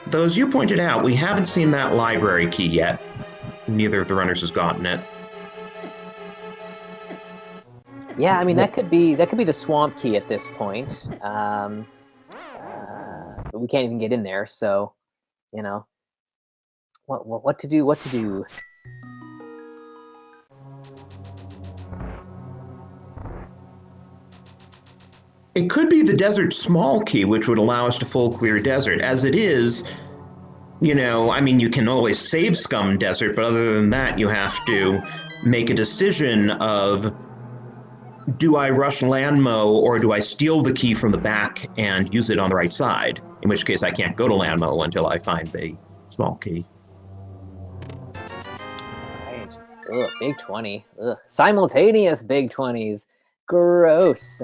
Though, as you pointed out, we haven't seen that library key yet. Neither of the runners has gotten it. Yeah, I mean that could be the swamp key at this point. But we can't even get in there, so you know what to do. What to do? It could be the desert small key, which would allow us to full clear desert. As it is, you know, I mean, you can always save scum desert, but other than that, you have to make a decision of, do I rush Landmo or do I steal the key from the back and use it on the right side? In which case I can't go to Landmo until I find the small key. Right. Ugh, big 20. Ugh. Simultaneous big 20s. Gross.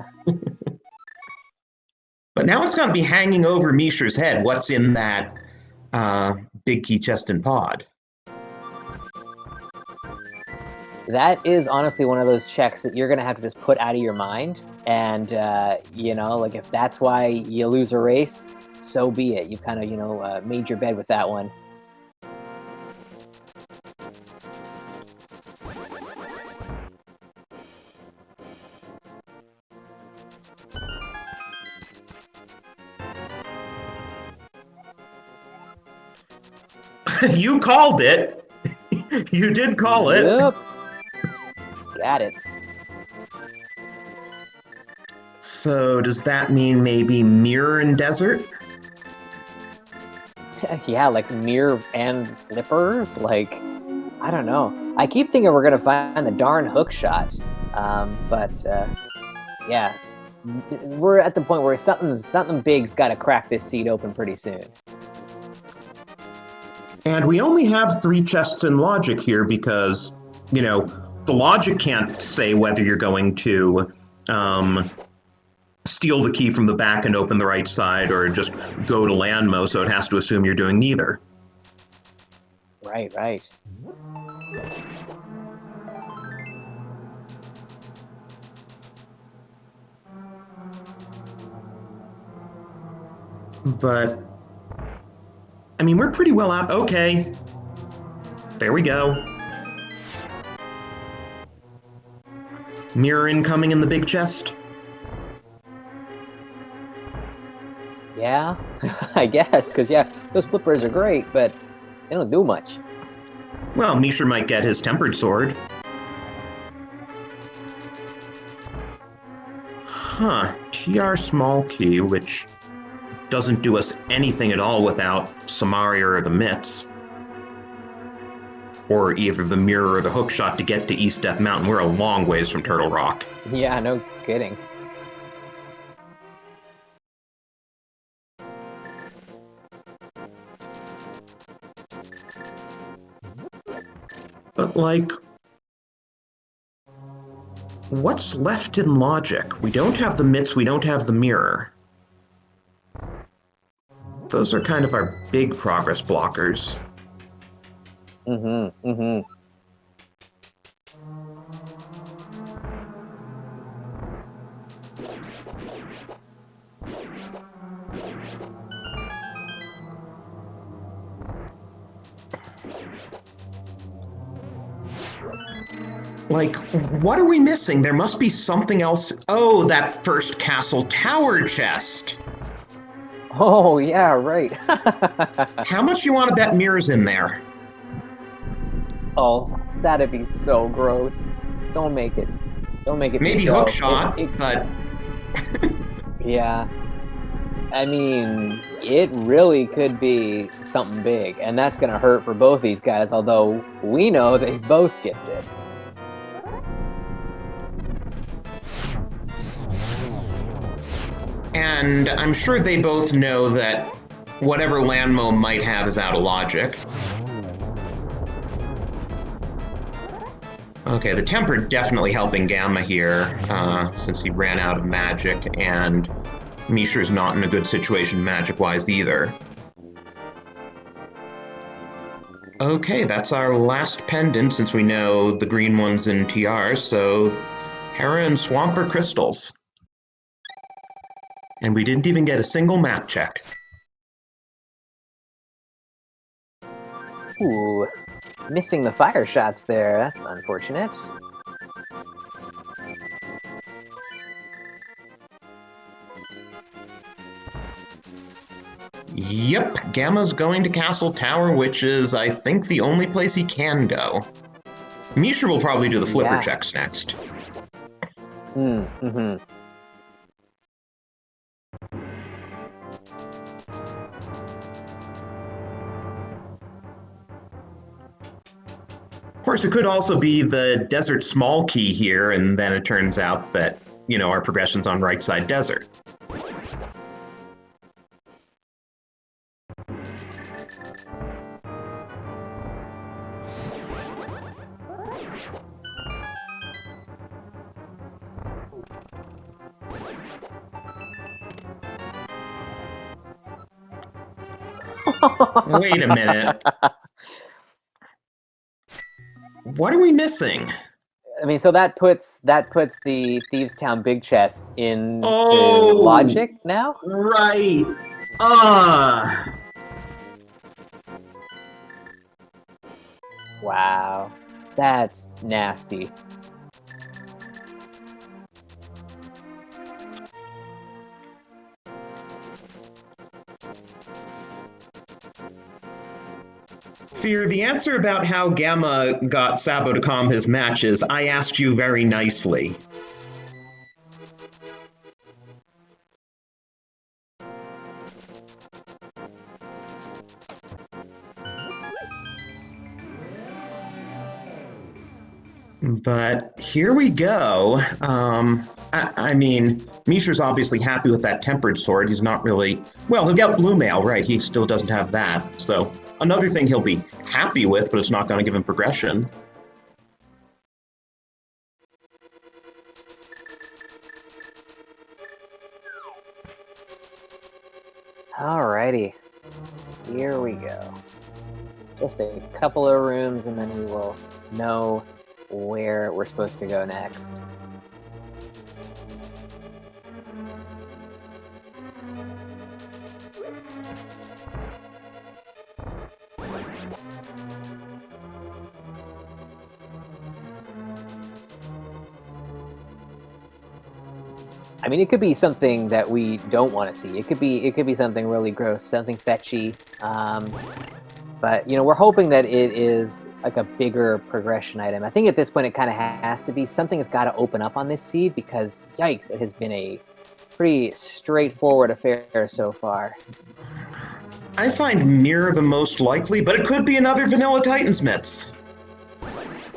But now it's going to be hanging over Misher's head. What's in that big key chest and pod? That is honestly one of those checks that you're going to have to just put out of your mind. And, you know, like if that's why you lose a race, so be it. You've kind of, you know, made your bed with that one. You called it. You did call it. Yep. Got it. So does that mean maybe Mirror and Desert? Yeah, like mirror and flippers. Like, I don't know. I keep thinking we're gonna find the darn hook shot, but yeah, we're at the point where something big's got to crack this seed open pretty soon. And we only have 3 chests in logic here because, you know, the logic can't say whether you're going to steal the key from the back and open the right side or just go to Landmo, so it has to assume you're doing neither. Right, right. But, I mean, we're pretty well out. Okay. There we go. Mirror incoming in the big chest. Yeah, I guess, because yeah, those flippers are great, but they don't do much. Well, jmeasher might get his tempered sword. Huh. TR small key, which doesn't do us anything at all without Samaria or the Mitts. Or either the mirror or the hookshot to get to East Death Mountain. We're a long ways from Turtle Rock. Yeah, no kidding. But, like, what's left in logic? We don't have the Mitts, we don't have the mirror. Those are kind of our big progress blockers. Mm-hmm, mm-hmm. Like, what are we missing? There must be something else. Oh, that first castle tower chest. Oh, yeah, right. How much you want to bet mirrors in there? Oh, that'd be so gross. Don't make it. Don't make it. Maybe be so. hookshot, but... Yeah. I mean, it really could be something big, and that's going to hurt for both these guys, although we know they both skipped it. And I'm sure they both know that whatever Landmo might have is out of logic. Okay, the temper definitely helping Gamma here, since he ran out of magic, and jmeasher's not in a good situation magic-wise either. Okay, that's our last pendant, since we know the green one's in TR, so Hera and Swamper crystals. And we didn't even get a single map check. Ooh, missing the fire shots there. That's unfortunate. Yep, Gamma's going to Castle Tower, which is, I think, the only place he can go. jmeasher will probably do the flipper checks next. Mm-hmm. Of course, it could also be the desert small key here, and then it turns out that, you know, our progression's on right side desert. Wait a minute. What are we missing? I mean, so that puts the Thieves Town Big Chest into Oh, logic now? Right. Wow. That's nasty. Fear, the answer about how Gamma got Sabo to calm his matches, I asked you very nicely. But here we go. I mean, Misha's obviously happy with that tempered sword. He's not really. Well, he'll get blue mail, right? He still doesn't have that. So another thing he'll be happy with, but it's not going to give him progression. Alrighty, here we go. Just a couple of rooms, and then we will know where we're supposed to go next. I mean, it could be something that we don't want to see. It could be something really gross, something fetchy. But we're hoping that it is like a bigger progression item. I think at this point it kind of has to be. Something has got to open up on this seed because, yikes, it has been a pretty straightforward affair so far. I find Mirror the most likely, but it could be another Vanilla Titansmiths.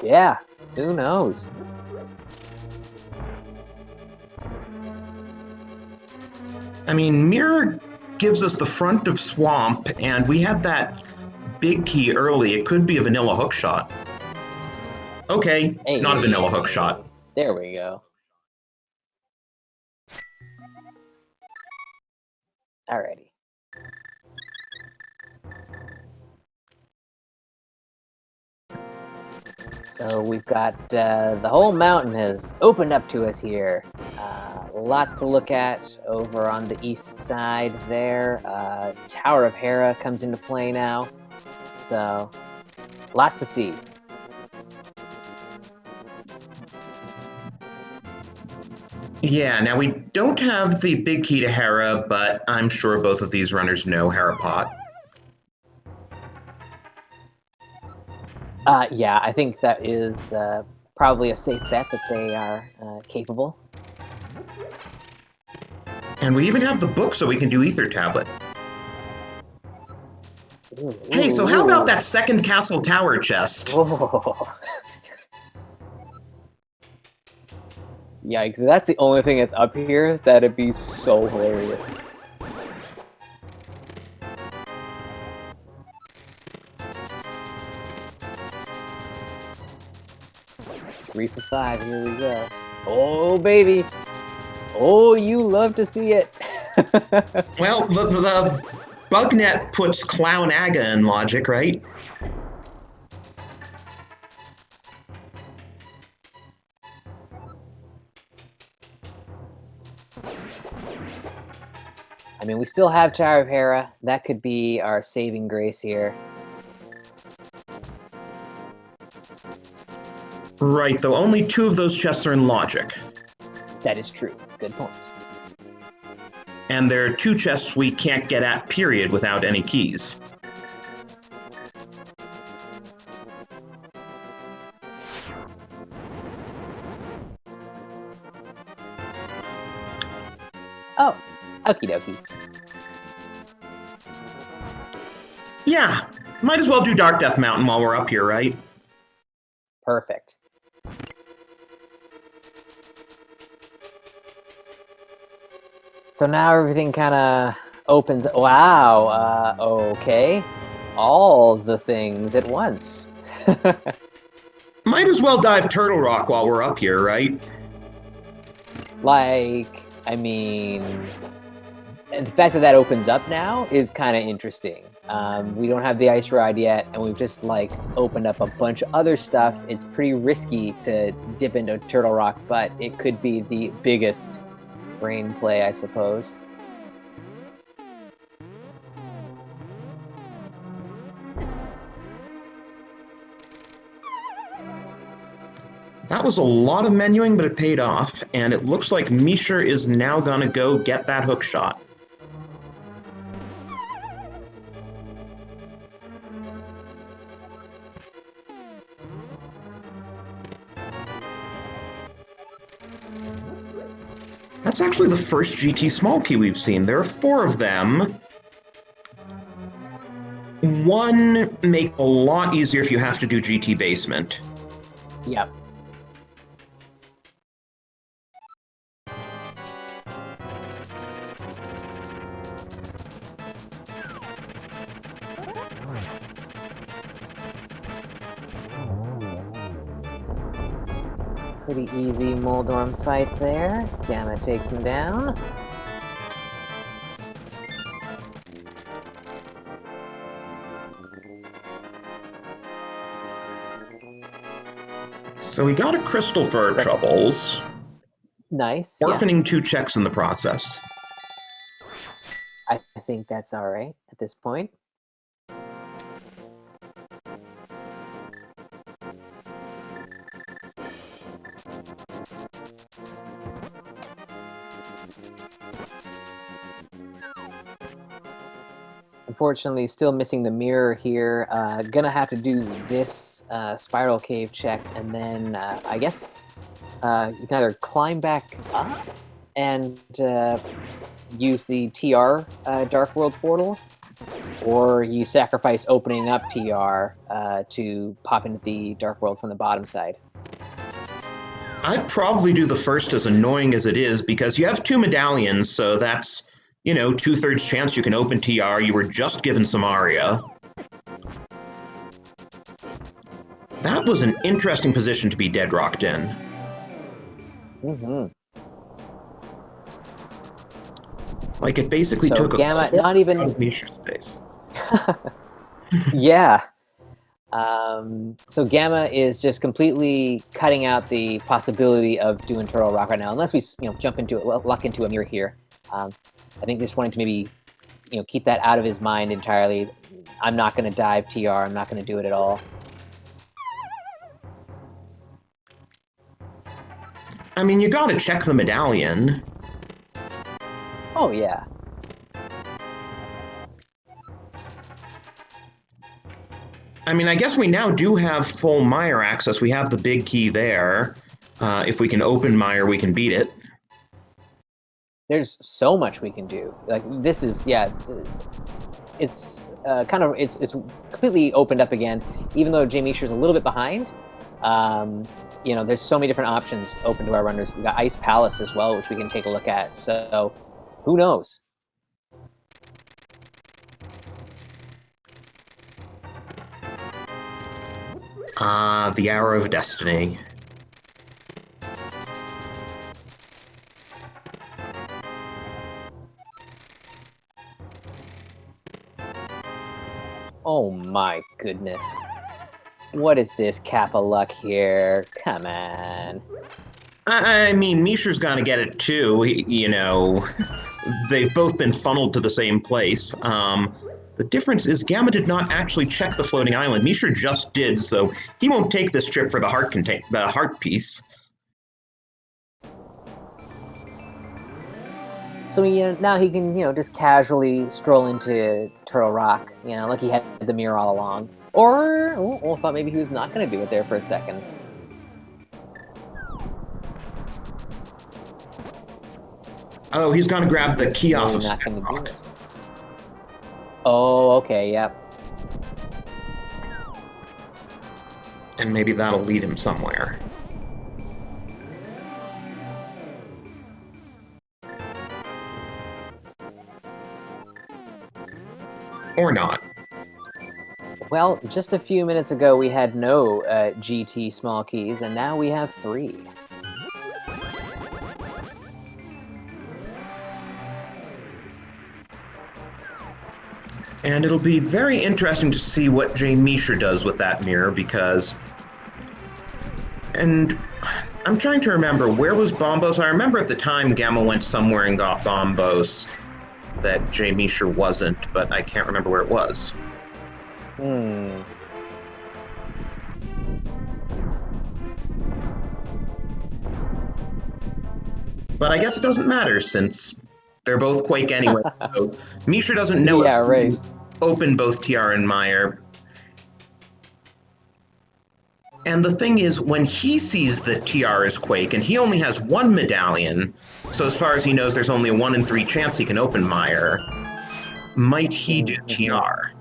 Yeah, who knows? I mean, Mirror gives us the front of Swamp, and we had that big key early. It could be a vanilla hookshot. Okay, Hey. not a vanilla hookshot. There we go. Alrighty. So we've got the whole mountain has opened up to us here. Lots to look at over on the east side there. Tower of Hera comes into play now. So lots to see. Yeah, now we don't have the big key to Hera, but I'm sure both of these runners know Hera Pot. Yeah, I think that is probably a safe bet that they are capable. And we even have the book so we can do Ether Tablet. Ooh, hey, so how about that second Castle Tower chest? Oh. Yikes, if that's the only thing that's up here, that'd be so hilarious. Three for 5, here we go. Oh, baby. Oh, you love to see it. Well, the Bugnet puts Clown Aga in logic, right? I mean, we still have Tower of Hera. That could be our saving grace here. Right, though only 2 of those chests are in logic. That is true. Good point. And there are 2 chests we can't get at, period, without any keys. Oh, okie dokie. Yeah, might as well do Dark Death Mountain while we're up here, right? Perfect. So now everything kind of opens. Wow. Okay. All the things at once. Might as well dive Turtle Rock while we're up here, right? Like, I mean, and the fact that that opens up now is kind of interesting. We don't have the ice ride yet, and we've just like opened up a bunch of other stuff. It's pretty risky to dip into Turtle Rock, but it could be the biggest brain play, I suppose. That was a lot of menuing, but it paid off, and it looks like jmeasher is now gonna go get that hook shot. That's actually the first GT small key we've seen. There are 4 of them. One make a lot easier if you have to do GT basement. Yep. Pretty easy Moldorm fight there. Gamma takes him down. So we got a crystal for our troubles. Nice. Orphaning 2 checks in the process. I think that's all right at this point. Unfortunately, still missing the mirror here. Gonna have to do this spiral cave check, and then I guess you can either climb back up and use the TR Dark World portal, or you sacrifice opening up TR to pop into the Dark World from the bottom side. I'd probably do the first, as annoying as it is, because you have 2 medallions, so that's, 2/3 chance you can open TR. You were just given some Aria. That was an interesting position to be deadrocked in. Mm-hmm. Like, it basically So took Gamma, a not even out of Misha's space. Yeah. So Gamma is just completely cutting out the possibility of doing Turtle Rock right now, unless we jump into it, luck into a mirror here. I think just wanting to maybe keep that out of his mind entirely. I'm not going to dive TR. I'm not going to do it at all. I mean, you gotta check the medallion. Oh yeah. I mean, I guess we now do have full Mire access. We have the big key there. If we can open Mire, we can beat it. There's so much we can do. Like, this is, it's it's completely opened up again, even though jmeasher's a little bit behind. There's so many different options open to our runners. We got Ice Palace as well, which we can take a look at. So who knows? The Arrow of Destiny. Oh my goodness. What is this cap of luck here? Come on. I mean, Misha's gonna get it too. They've both been funneled to the same place. The difference is Gamma did not actually check the floating island. Misha just did, so he won't take this trip for the heart piece. So now he can just casually stroll into Turtle Rock, like he had the mirror all along. Or thought maybe he was not going to do it there for a second. Oh, he's gonna grab the key off of not going to do Rock. it. Oh, okay, yep. And maybe that'll lead him somewhere. Or not. Well, just a few minutes ago we had no GT small keys, and now we have 3. And it'll be very interesting to see what jmeasher does with that mirror, because... And I'm trying to remember, where was Bombos? I remember at the time Gamma went somewhere and got Bombos that jmeasher wasn't, but I can't remember where it was. But I guess it doesn't matter, since they're both Quake anyway, so Misha doesn't know Yeah, right. Open both TR and Mire. And the thing is, when he sees that TR is Quake, and he only has 1 medallion, so as far as he knows, there's only a 1 in 3 chance he can open Mire, might he do TR?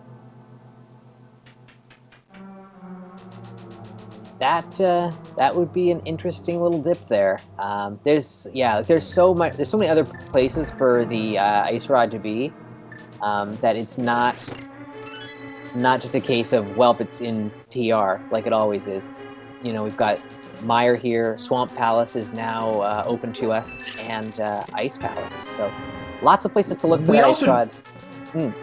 That would be an interesting little dip there. There's so many other places for the ice rod to be, that it's not just a case of, well, it's in TR like it always is. you know, we've got Mire here. Swamp Palace is now open to us, and Ice Palace. So lots of places to look for We that also- Ice Rod.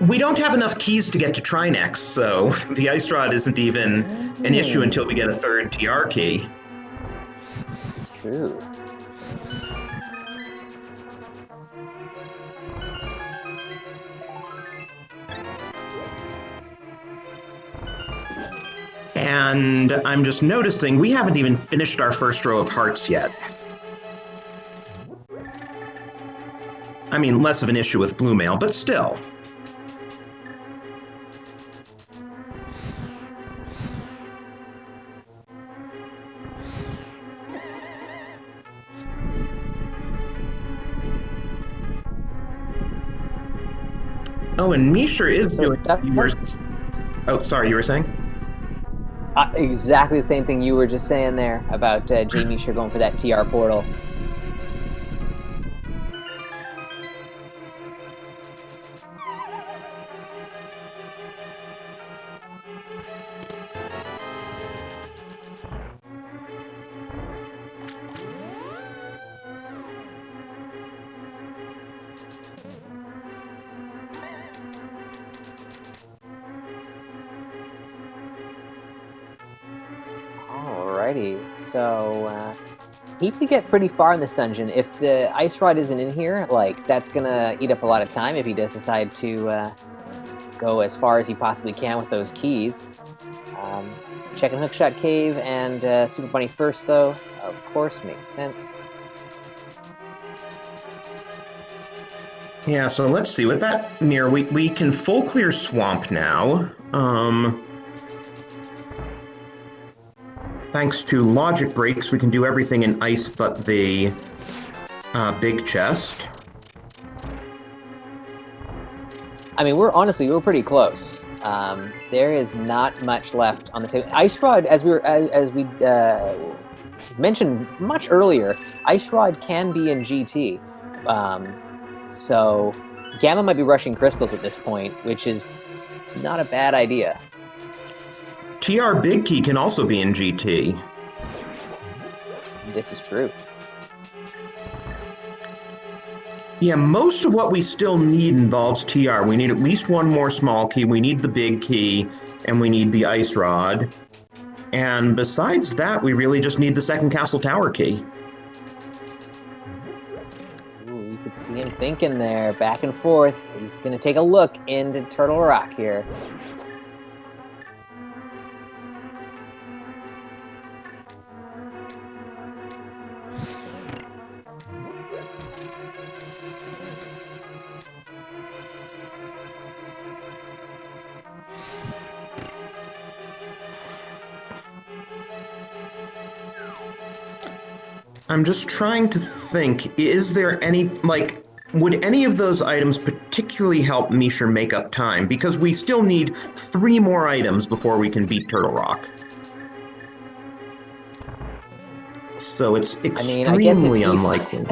We don't have enough keys to get to Trinex, so the Ice Rod isn't even an issue until we get a third TR key. This is true. And I'm just noticing we haven't even finished our first row of hearts yet. I mean, less of an issue with Blue Mail, but still. Oh, and Misher is So doing... Oh, sorry, you were saying? Exactly the same thing you were just saying there about jmeasher going for that TR portal. Alrighty, so he could get pretty far in this dungeon. If the Ice Rod isn't in here, like, that's gonna eat up a lot of time if he does decide to go as far as he possibly can with those keys. Checking Hookshot Cave and Super Bunny first, though, of course, makes sense. Yeah, so let's see. With that mirror, we can full clear Swamp now. Thanks to logic breaks, we can do everything in ice but the big chest. I mean, we're pretty close. There is not much left on the table. Ice Rod, as we mentioned much earlier, Ice Rod can be in GT. So Gamma might be rushing crystals at this point, which is not a bad idea. TR Big Key can also be in GT. This is true. Yeah, most of what we still need involves TR. We need at least one more small key, we need the big key, and we need the Ice Rod. And besides that, we really just need the second Castle Tower key. Ooh, you could see him thinking there, back and forth. He's going to take a look into Turtle Rock here. I'm just trying to think, is there any, like, would any of those items particularly help Misher make up time? Because we still need 3 more items before we can beat Turtle Rock. So it's extremely unlikely.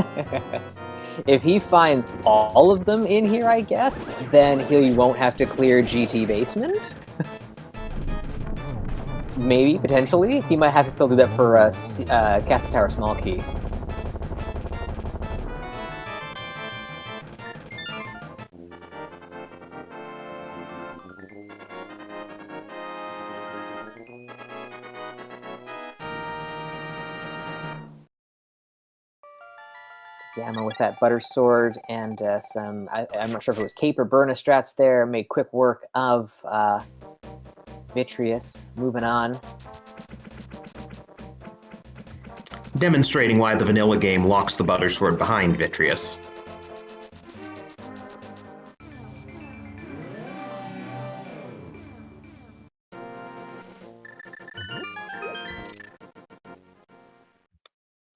If he finds all of them in here, I guess, then he won't have to clear GT Basement? Maybe, potentially. He might have to still do that for Castle Tower Small Key. Gamma with that Butter Sword and some, I'm not sure if it was Cape or Burna strats there, made quick work of Vitreous. Moving on. Demonstrating why the vanilla game locks the Butter Sword behind Vitreous.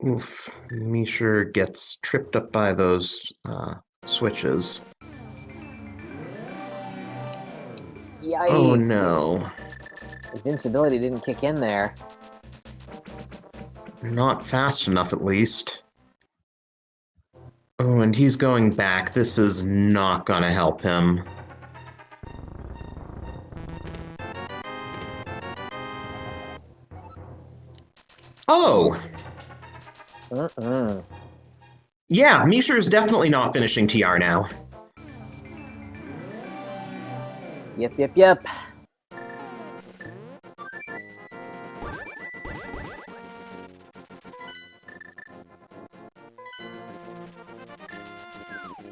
Oof, Misher gets tripped up by those switches. Yikes. Oh no. Invincibility didn't kick in there. Not fast enough, at least. Oh, and he's going back. This is not gonna help him. Oh, Mm-mm. yeah, jmeasher is definitely not finishing TR now. Yep.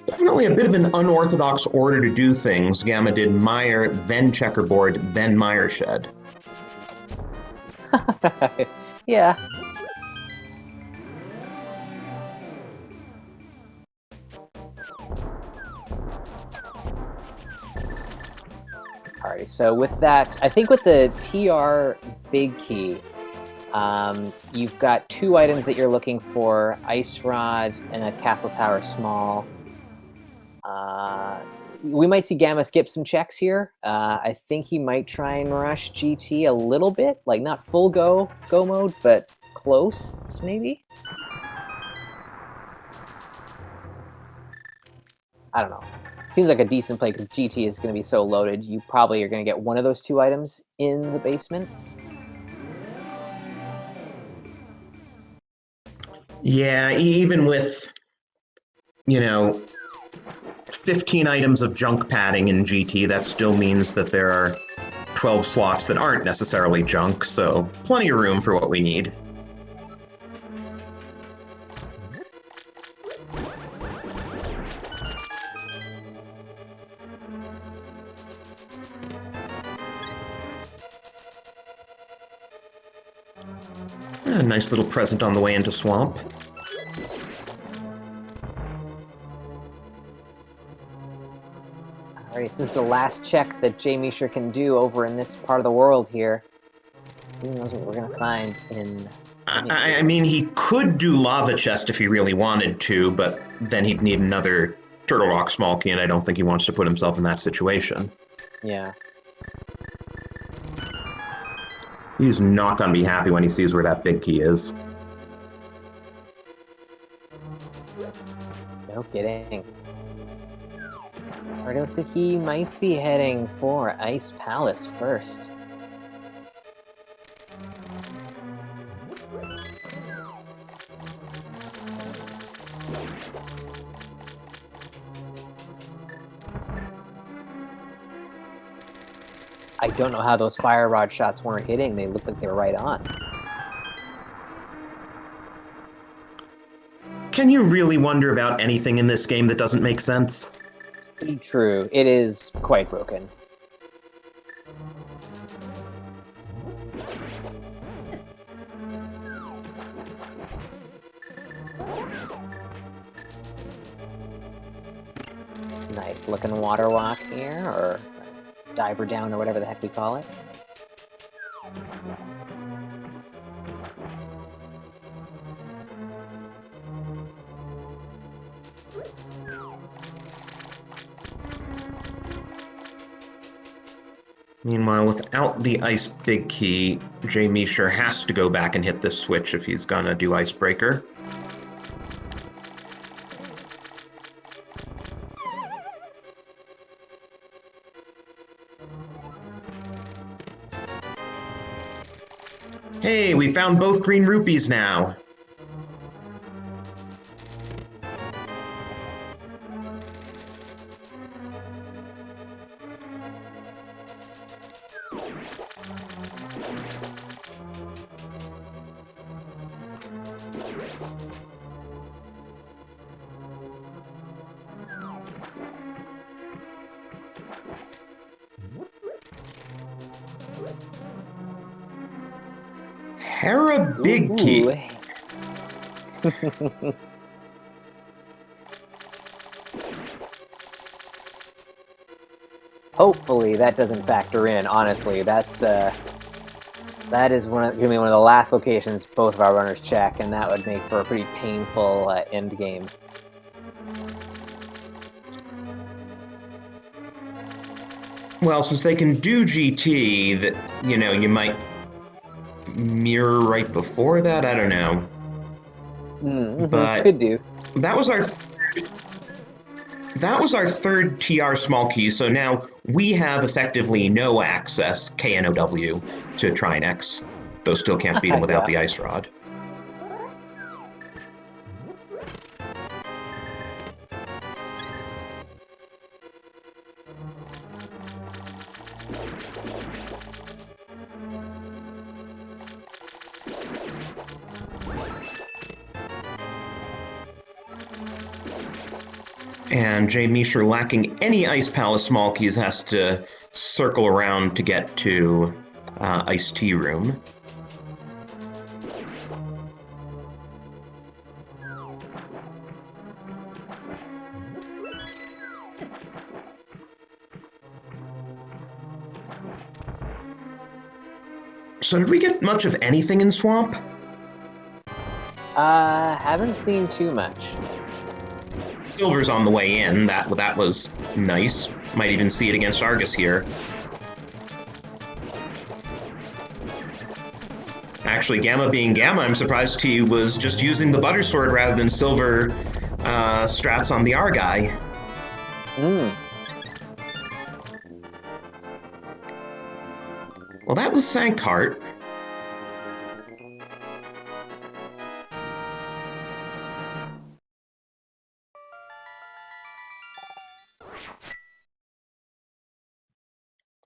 Definitely a bit of an unorthodox order to do things. Gamma did Meyer, then checkerboard, then Meyer shed. Yeah. Alrighty, so with that, I think with the TR big key, you've got 2 items that you're looking for, Ice Rod and a Castle Tower Small. We might see Gamma skip some checks here. I think he might try and rush GT a little bit, like not full go mode, but close, maybe? I don't know. Seems like a decent play because GT is going to be so loaded. You probably are going to get one of those 2 items in the basement. Yeah, even with, 15 items of junk padding in GT, that still means that there are 12 slots that aren't necessarily junk, so plenty of room for what we need. A nice little present on the way into Swamp. Alright, this is the last check that jmeasher can do over in this part of the world here. Who knows what we're going to find in... I mean, he could do Lava Chest if he really wanted to, but then he'd need another Turtle Rock Small Key, and I don't think he wants to put himself in that situation. Yeah. He's not going to be happy when he sees where that big key is. No kidding. Alright, it looks like he might be heading for Ice Palace first. I don't know how those fire rod shots weren't hitting. They looked like they were right on. Can you really wonder about anything in this game that doesn't make sense? True, it is quite broken. Nice looking water walk here, or diver down, or whatever the heck we call it. Meanwhile, without the Ice Big Key, jmeasher has to go back and hit this switch if he's gonna do Icebreaker. Hey, we found both green rupees now. Hera Big Key. Hopefully that doesn't factor in. Honestly, that is gonna be one of the last locations both of our runners check, and that would make for a pretty painful end game. Well, since they can do GT, that you might mirror right before that. I don't know, but could do. That was our third TR small key. So now we have effectively no access KNOW to try and X. Though still can't beat him without Yeah. the ice rod. And jmeasher, lacking any Ice Palace small keys, has to circle around to get to Ice Tea Room. So did we get much of anything in Swamp? Haven't seen too much. Silver's on the way in. That was nice. Might even see it against Argus here. Actually, Gamma being Gamma, I'm surprised he was just using the Butter Sword rather than Silver strats on the Argai. Well, that was Sankart.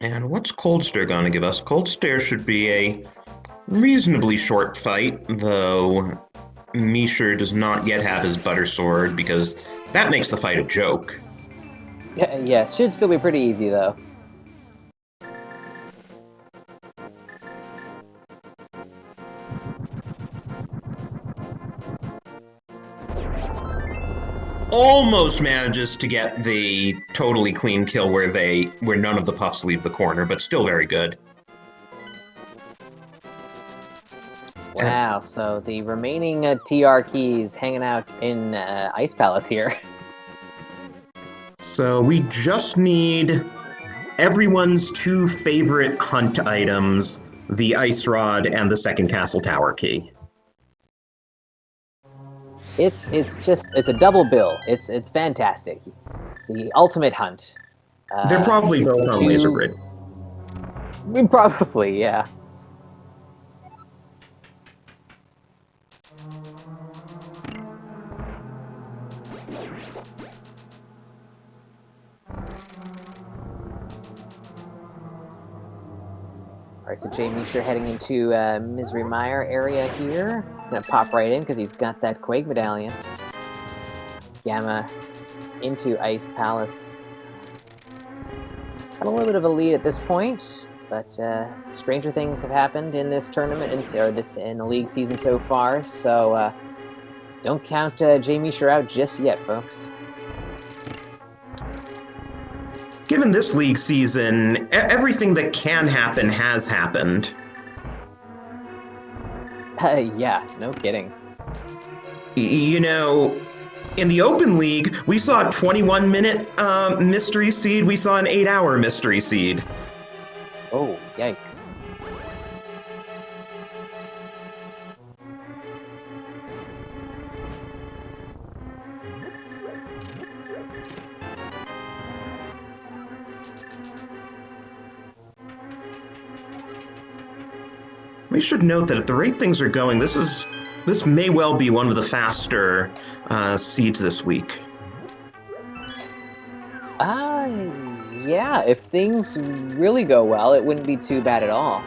And what's Cold Stare going to give us? Cold Stare should be a reasonably short fight, though jmeasher does not yet have his Butter Sword because that makes the fight a joke. Yeah, should still be pretty easy though. Almost manages to get the totally clean kill where none of the puffs leave the corner, but still very good. Wow, so the remaining TR keys hanging out in Ice Palace here. So we just need everyone's two favorite hunt items, the Ice Rod and the second Castle Tower key. It's a double bill. It's fantastic. The ultimate hunt. They're probably both on Laser Grid. Probably, yeah. Alright, so jmeasher heading into Misery Mire area here. Gonna pop right in because he's got that Quake Medallion. Gamma into Ice Palace. Got a little bit of a lead at this point, but stranger things have happened in this tournament, or in the league season so far, so don't count jmeasher out just yet, folks. Given this league season, everything that can happen has happened. Yeah, no kidding. You know, in the Open League, we saw a 21-minute mystery seed. We saw an 8-hour mystery seed. Oh, yikes. We should note that at the rate things are going, this may well be one of the faster seeds this week. Yeah, if things really go well, it wouldn't be too bad at all.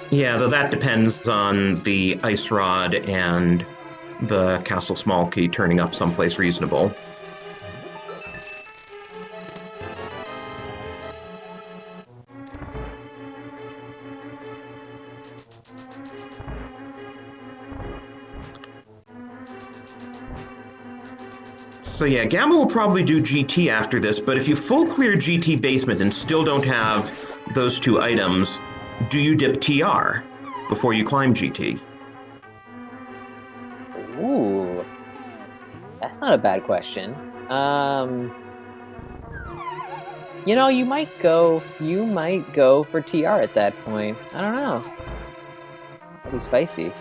Yeah, though that depends on the Ice Rod and the Castle Small Key turning up someplace reasonable. So yeah, Gamma will probably do GT after this, but if you full clear GT basement and still don't have those two items, do you dip TR before you climb GT? Ooh, that's not a bad question. You know, you might go for TR at that point. I don't know. That'd be spicy.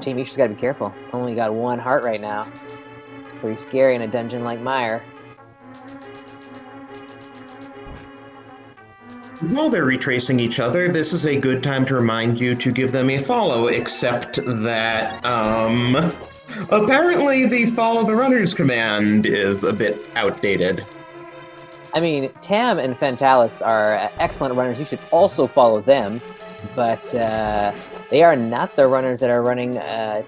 jmeasher's gotta be careful. Only got one heart right now. It's pretty scary in a dungeon like Mire. While they're retracing each other, this is a good time to remind you to give them a follow, except that, Apparently, the follow the runners command is a bit outdated. I mean, Tam and Fentalis are excellent runners. You should also follow them, but they are not the runners that are running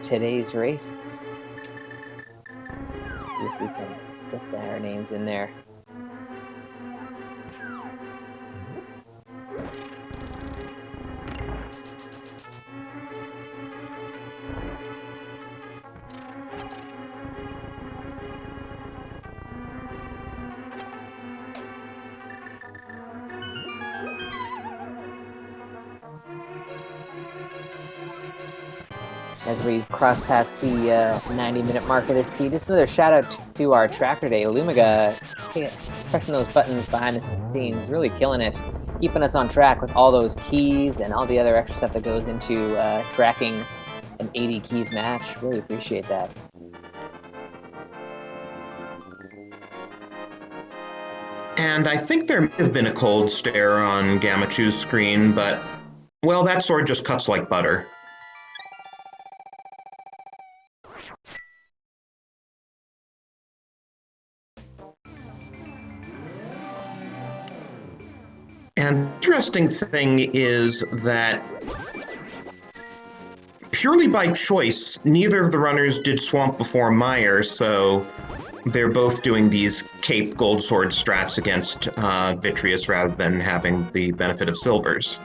today's race. Let's see if we can get their names in there. As we cross past the 90-minute mark of this seat, just another shout out to our tracker day, Lumiga, pressing those buttons behind the scenes, really killing it, keeping us on track with all those keys and all the other extra stuff that goes into tracking an 80 keys match. Really appreciate that. And I think there may have been a cold stare on Gammachoo's screen, but, well, that sword just cuts like butter. And the interesting thing is that purely by choice, neither of the runners did swamp before Meyer, so they're both doing these cape gold sword strats against Vitreous rather than having the benefit of silvers.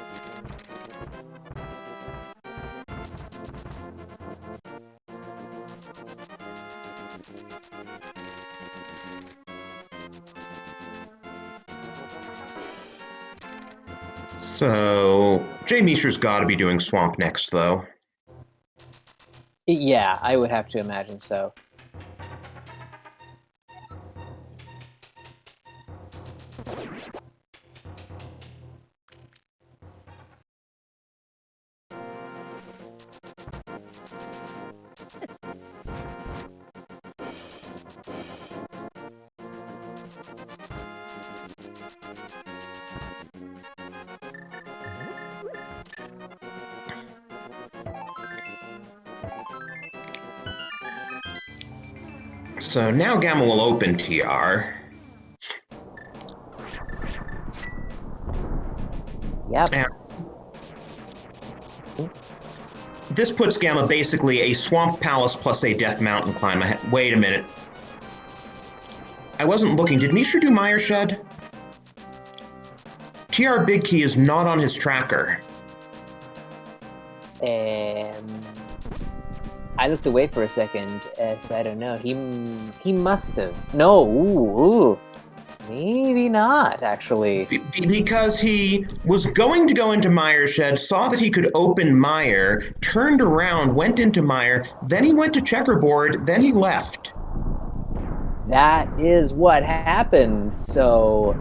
So, jmeasher's got to be doing swamp next, though. Yeah, I would have to imagine so. So now Gamma will open TR. Yep. And this puts Gamma basically a Swamp Palace plus a Death Mountain climb ahead. Wait a minute. I wasn't looking. Did Mishra do Meyer Shed? TR Big Key is not on his tracker. I looked away for a second, so I don't know. He must have. No, ooh. Maybe not, actually. Because he was going to go into Meyer Shed, saw that he could open Meyer, turned around, went into Meyer, then he went to Checkerboard, then he left. That is what happened. So,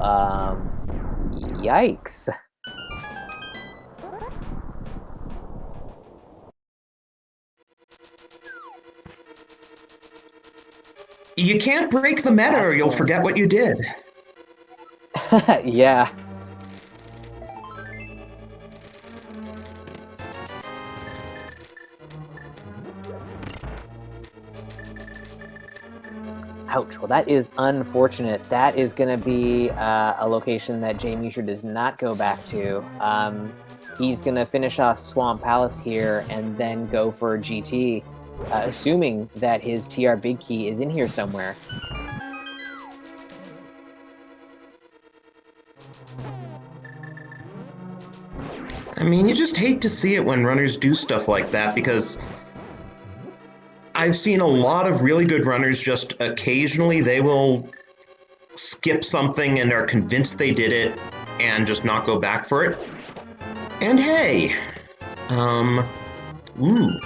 yikes. You can't break the meta or you'll forget what you did. Yeah. Ouch. Well, that is unfortunate. That is going to be a location that jmeasher does not go back to. He's going to finish off Swamp Palace here and then go for GT, assuming that his TR Big Key is in here somewhere. I mean, you just hate to see it when runners do stuff like that because I've seen a lot of really good runners just occasionally they will skip something and are convinced they did it and just not go back for it. And hey, ooh.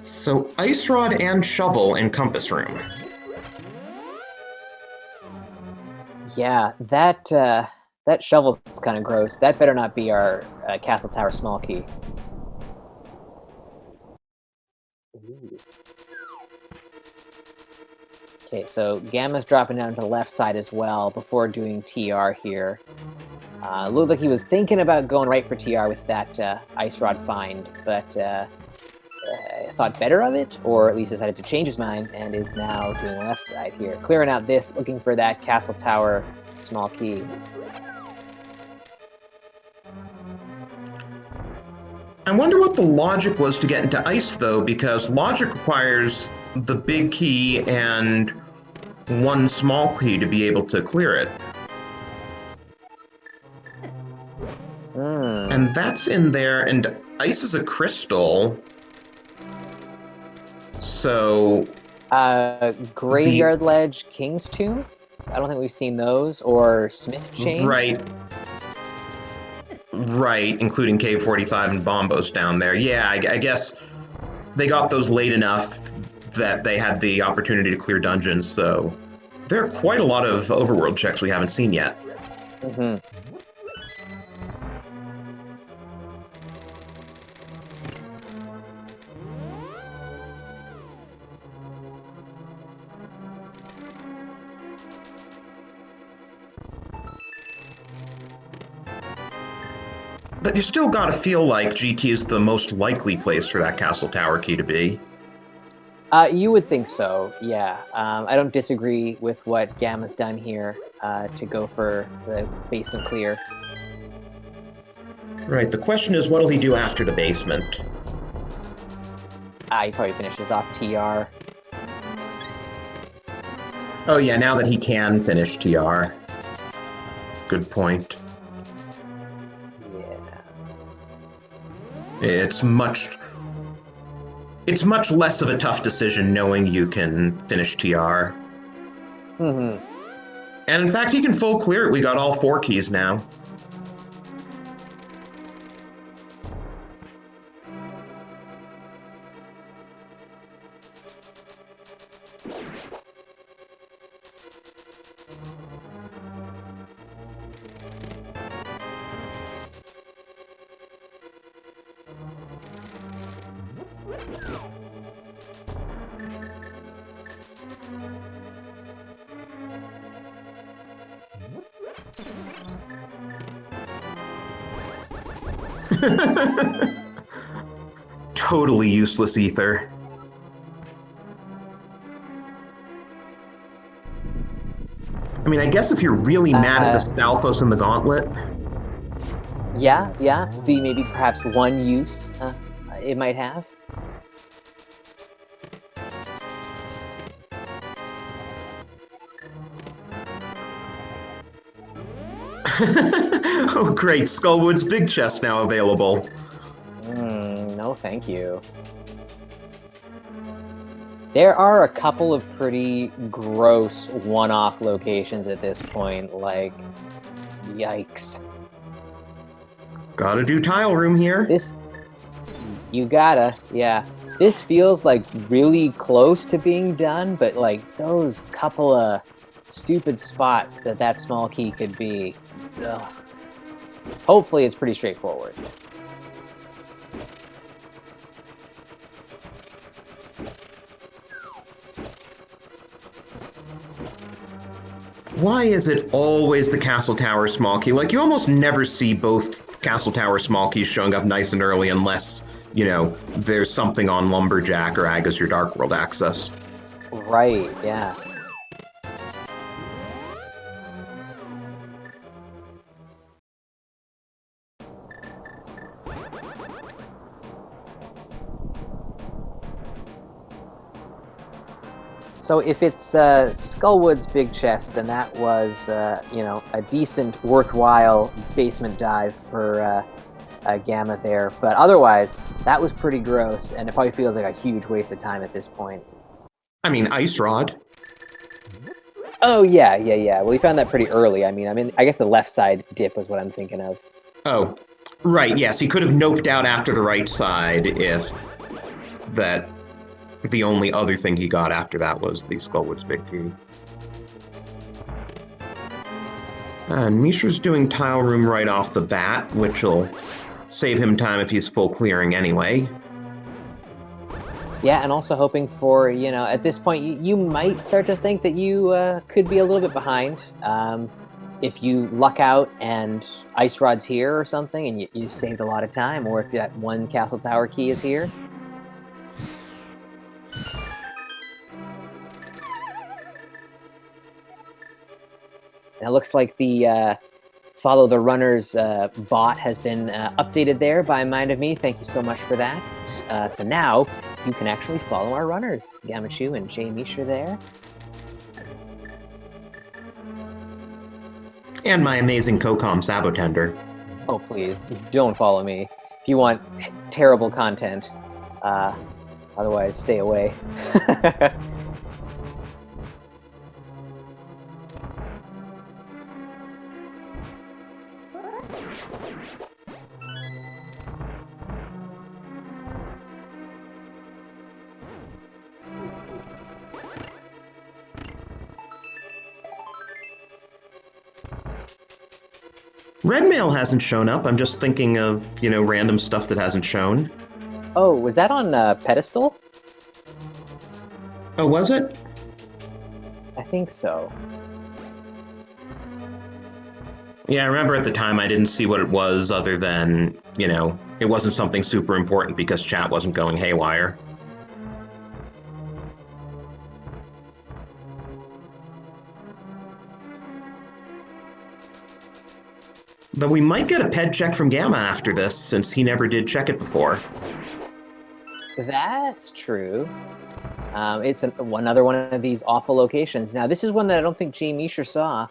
So Ice Rod and Shovel in Compass Room. Yeah, that shovel's kind of gross. That better not be our Castle Tower small key. Ooh. Okay, so Gamma's dropping down to the left side as well before doing TR here. Looked like he was thinking about going right for TR with that Ice Rod find, but thought better of it, or at least decided to change his mind, and is now doing the left side here. Clearing out this, looking for that Castle Tower small key. I wonder what the logic was to get into ice, though, because logic requires the big key and one small key to be able to clear it. And that's in there, and ice is a crystal. So... Graveyard Ledge, King's Tomb? I don't think we've seen those, or Smith Chain? Right, including Cave 45 and Bombos down there. Yeah, I guess they got those late enough that they had the opportunity to clear dungeons, so there are quite a lot of overworld checks we haven't seen yet. Mm-hmm. But you still gotta feel like GT is the most likely place for that Castle Tower key to be. You would think so, yeah. I don't disagree with what Gamma's done here to go for the basement clear. Right, the question is, what'll he do after the basement? He probably finishes off TR. Oh yeah, now that he can finish TR. Good point. It's much less of a tough decision knowing you can finish TR. Mm-hmm. And in fact, he can full clear it. We got all 4 keys now. Totally useless ether. I mean, I guess if you're really mad at the Stalfos and the Gauntlet... Yeah, the maybe perhaps one use it might have. Oh great, Skullwood's big chest now available. No, thank you. There are a couple of pretty gross one-off locations at this point, like, yikes. Gotta do tile room here. You gotta, yeah. This feels like really close to being done, but like those couple of stupid spots that small key could be. Ugh. Hopefully it's pretty straightforward. Why is it always the Castle Tower small key? Like, you almost never see both Castle Tower small keys showing up nice and early unless, you know, there's something on Lumberjack or Agus your Dark World access. Right, yeah. So if it's Skullwood's big chest, then that was, you know, a decent, worthwhile basement dive for Gamma there. But otherwise, that was pretty gross, and it probably feels like a huge waste of time at this point. I mean, Ice Rod. Oh, yeah. Well, he found that pretty early. I mean, I guess the left side dip was what I'm thinking of. Oh, right, yes. He could have noped out after the right side if that... The only other thing he got after that was the Skullwood's big key. And Mishra's doing tile room right off the bat, which will save him time if he's full clearing anyway. Yeah, and also hoping for, you know, at this point, you might start to think that you could be a little bit behind. if you luck out and Ice Rod's here or something, and you saved a lot of time, or if that one Castle Tower key is here. And it looks like the Follow the Runners bot has been updated there by Mind of Me. Thank you so much for that. So now you can actually follow our runners, Gammachuu and jmeasher there. And my amazing COCOM Sabotender. Oh, please, don't follow me. If you want terrible content, otherwise stay away. Red mail hasn't shown up. I'm just thinking of, random stuff that hasn't shown. Oh, was that on Pedestal? Oh, was it? I think so. Yeah, I remember at the time I didn't see what it was other than, it wasn't something super important because chat wasn't going haywire. But we might get a ped check from Gamma after this, since he never did check it before. That's true. It's another one of these awful locations. Now, this is one that I don't think jmeasher saw.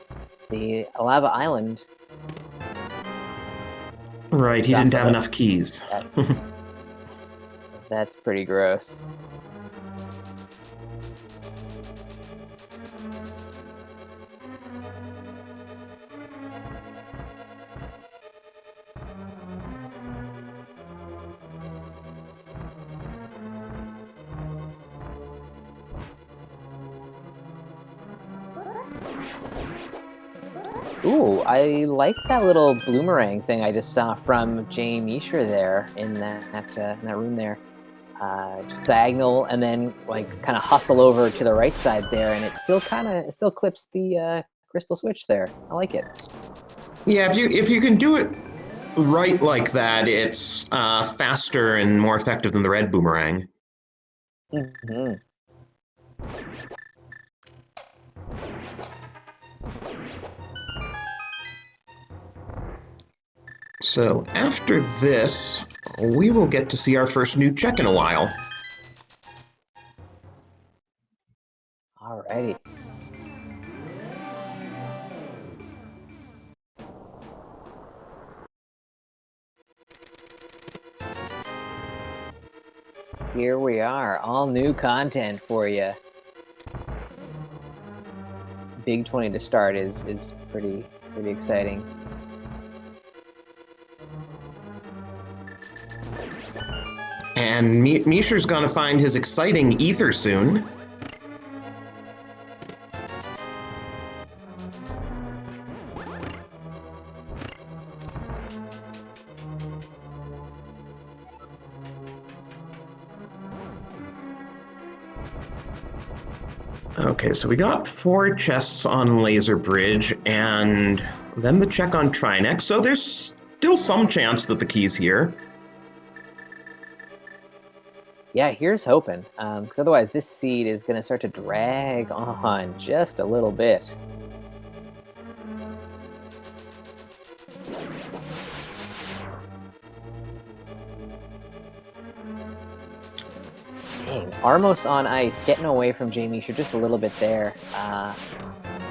The Lava Island. Right, he didn't have enough keys. That's pretty gross. Ooh, I like that little bloomerang thing I just saw from jmeasher there in that room there. Just diagonal, and then kind of hustle over to the right side there, and it still clips the crystal switch there. I like it. Yeah, if you can do it right like that, it's faster and more effective than the red boomerang. Mm-hmm. So after this, we will get to see our first new check in a while. Alrighty. Here we are, all new content for you. Big 20 to start is pretty exciting. And Misher's gonna find his exciting ether soon. Okay, so we got 4 chests on Laser Bridge, and then the check on Trinex, so there's still some chance that the key's here. Yeah, here's hoping, because otherwise this seed is going to start to drag on just a little bit. Dang, Armos on ice, getting away from jmeasher just a little bit there.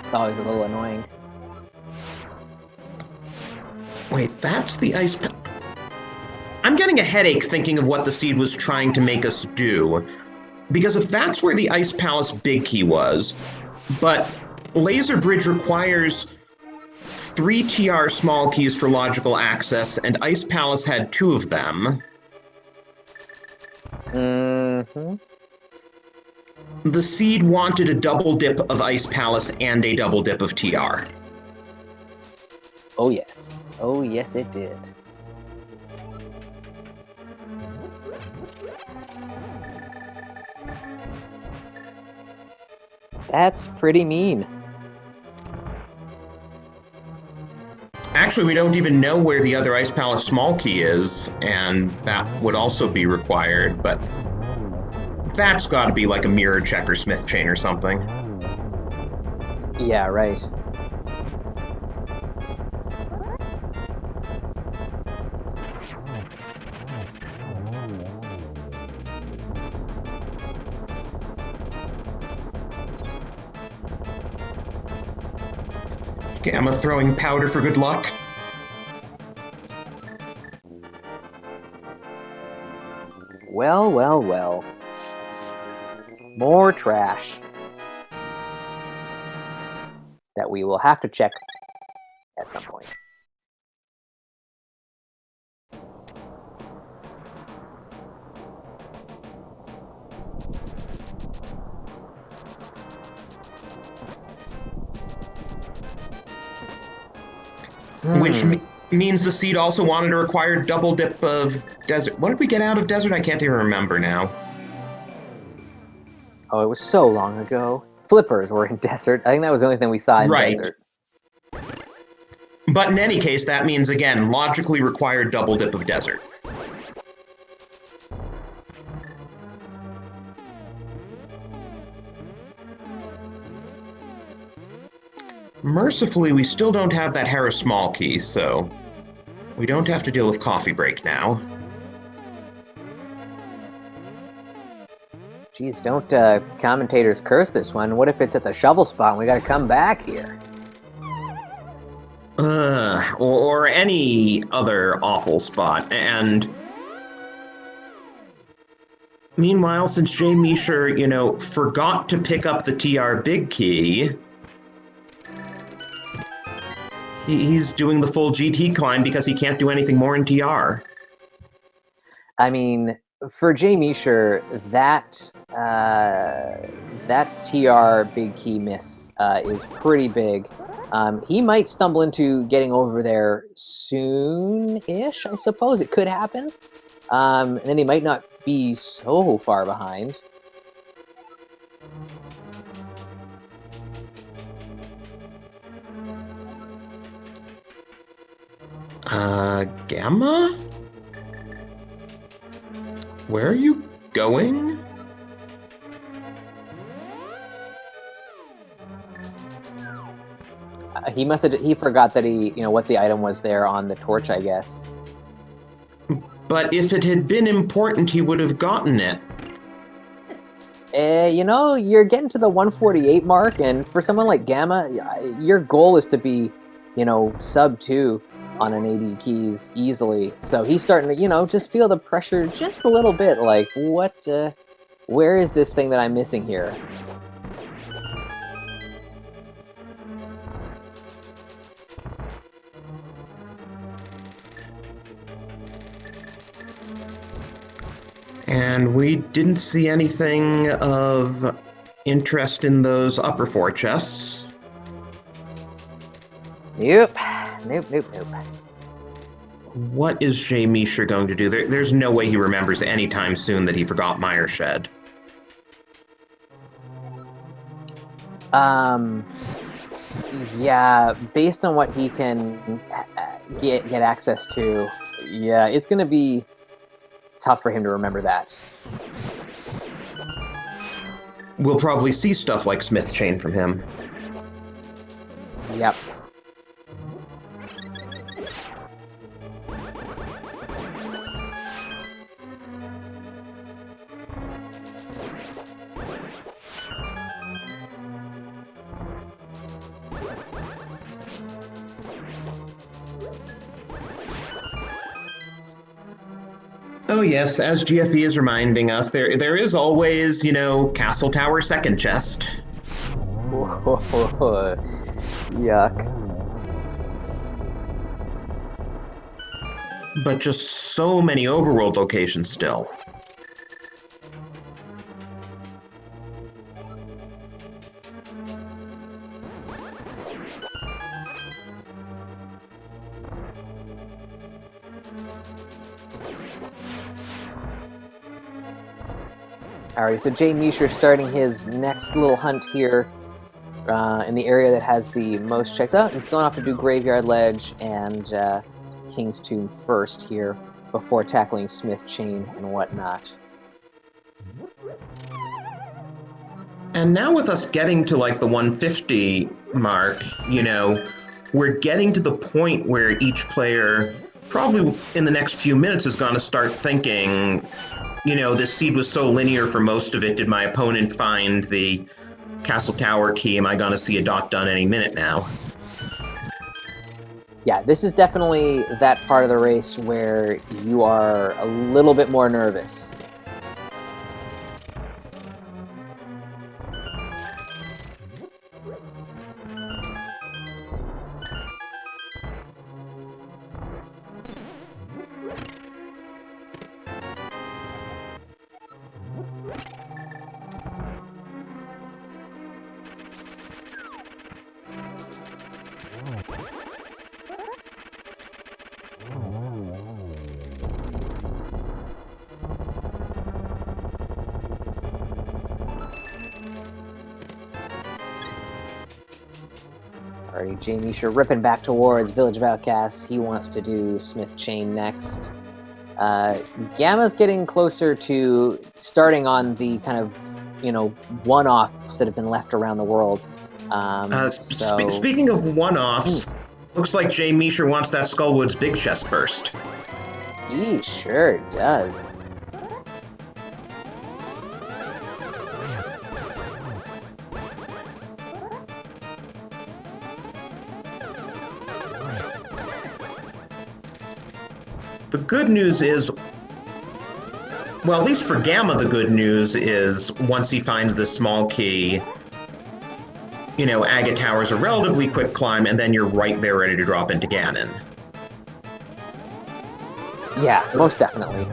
It's always a little annoying. Wait, that's the ice... I'm getting a headache thinking of what the seed was trying to make us do. Because if that's where the Ice Palace big key was, but Laser Bridge requires 3 TR small keys for logical access, and Ice Palace had 2 of them. Mm-hmm. The seed wanted a double dip of Ice Palace and a double dip of TR. Oh yes. Oh yes it did. That's pretty mean. Actually, we don't even know where the other Ice Palace small key is, and that would also be required, but that's got to be like a mirror check or Smith chain or something. Yeah, right. Gamma throwing powder for good luck. Well, well, well. More trash that we will have to check at some point. Which means the seed also wanted to require double dip of desert. What did we get out of desert? I can't even remember now. Oh, it was so long ago. Flippers were in desert. I think that was the only thing we saw in Right. desert. But in any case, that means, again, logically required double dip of desert. Mercifully, we still don't have that Harris small key, so we don't have to deal with coffee break now. Geez, don't commentators curse this one. What if it's at the shovel spot and we gotta come back here? Or any other awful spot. And meanwhile, since jmeasher, forgot to pick up the TR big key, he's doing the full GT climb because he can't do anything more in TR. I mean, for jmeasher, that TR big key miss is pretty big. He might stumble into getting over there soon-ish, I suppose. It could happen. And then he might not be so far behind. Gamma? Where are you going? He forgot that what the item was there on the torch, I guess. But if it had been important, he would have gotten it. You're getting to the 148 mark, and for someone like Gamma, your goal is to be, sub 2 on an AD keys easily. So he's starting to, just feel the pressure just a little bit, like, where is this thing that I'm missing here? And we didn't see anything of interest in those upper 4 chests. Nope. What is jmeasher going to do? There's no way he remembers anytime soon that he forgot Mire Shed. Yeah, based on what he can get access to, yeah, it's going to be tough for him to remember that. We'll probably see stuff like Smith Chain from him. Yep. Oh yes, as GFE is reminding us, there is always, Castle Tower second chest. Yuck. But just so many overworld locations still. Alright, so jmeasher starting his next little hunt here in the area that has the most checks. Oh, he's going off to do Graveyard Ledge and King's Tomb first here before tackling Smith Chain and whatnot. And now with us getting to like the 150 mark, you know, we're getting to the point where each player probably in the next few minutes is going to start thinking, you know, this seed was so linear for most of it. Did my opponent find the Castle Tower key? Am I going to see a dot done any minute now? Yeah, this is definitely that part of the race where you are a little bit more nervous. Alrighty, jmeasher ripping back towards Village of Outcasts. He wants to do Smith Chain next. Gamma's getting closer to starting on the kind of, you know, one-offs that have been left around the world. Speaking of one-offs, looks like jmeasher wants that Skullwoods big chest first. He sure does. The good news is, well, at least for Gamma, the good news is once he finds this small key, you know, Agate Tower's a relatively quick climb, and then you're right there ready to drop into Ganon. Yeah, most definitely.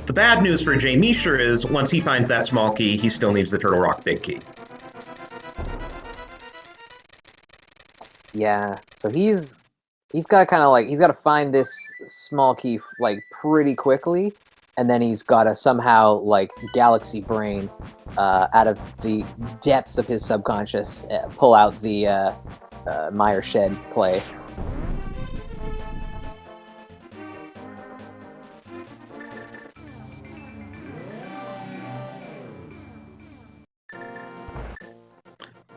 The bad news for jmeasher is once he finds that small key, he still needs the Turtle Rock big key. Yeah, so he's got to kind of like, he's got to find this small key like pretty quickly, and then he's got to somehow like galaxy brain out of the depths of his subconscious, pull out the Meyer Shed play.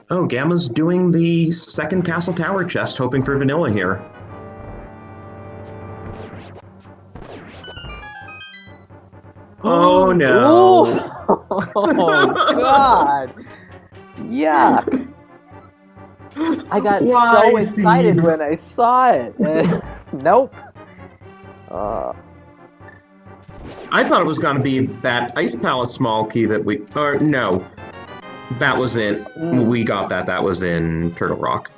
Oh, Gamma's doing the second Castle Tower chest, hoping for vanilla here. Oh no! Oh God! Yuck! I got so excited when I saw it. Nope. I thought it was going to be that Ice Palace small key that we... Or no. That was in... We got that. That was in Turtle Rock.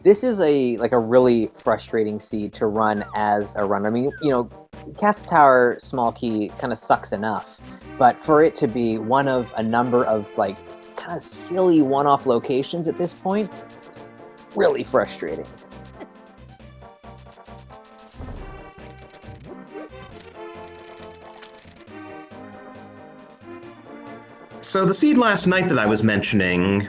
This is a really frustrating seed to run as a runner. I mean, you know, Castle Tower small key kind of sucks enough, but for it to be one of a number of like kind of silly one-off locations at this point, really frustrating. So the seed last night that I was mentioning,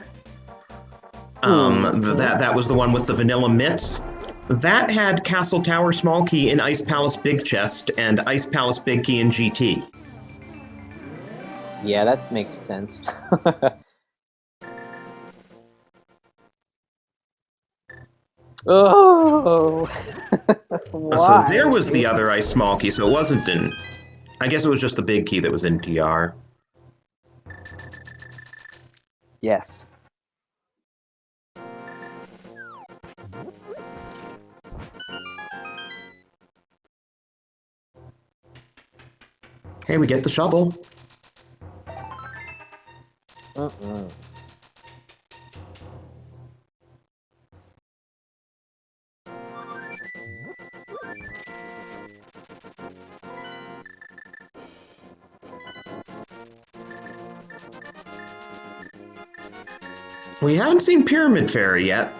that was the one with the vanilla mitts. That had Castle Tower small key in Ice Palace big chest and Ice Palace big key in GT. Yeah, that makes sense. Oh, why? So there was the other ice small key, so it wasn't in... I guess it was just the big key that was in TR. Yes. Hey, we get the shovel. We haven't seen Pyramid Fairy yet.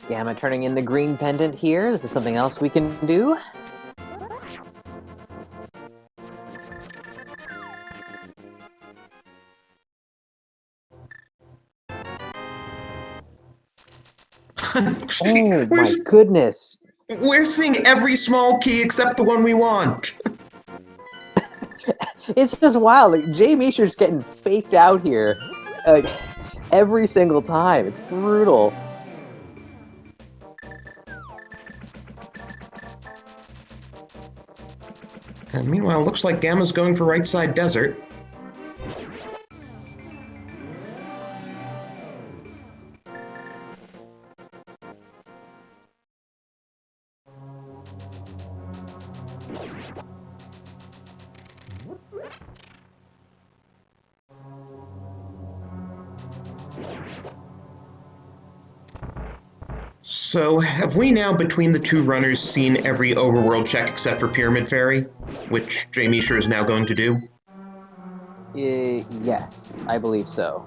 Gamma turning in the green pendant here. This is something else we can do. Oh we're, my goodness. we're seeing every small key except the one we want. It's just wild. Like, jmeasher's getting faked out here. Like, every single time. It's brutal. And meanwhile, it looks like Gamma's going for right side desert. So, have we now, between the two runners, seen every overworld check except for Pyramid Fairy, which jmeasher is now going to do? Yes, I believe so.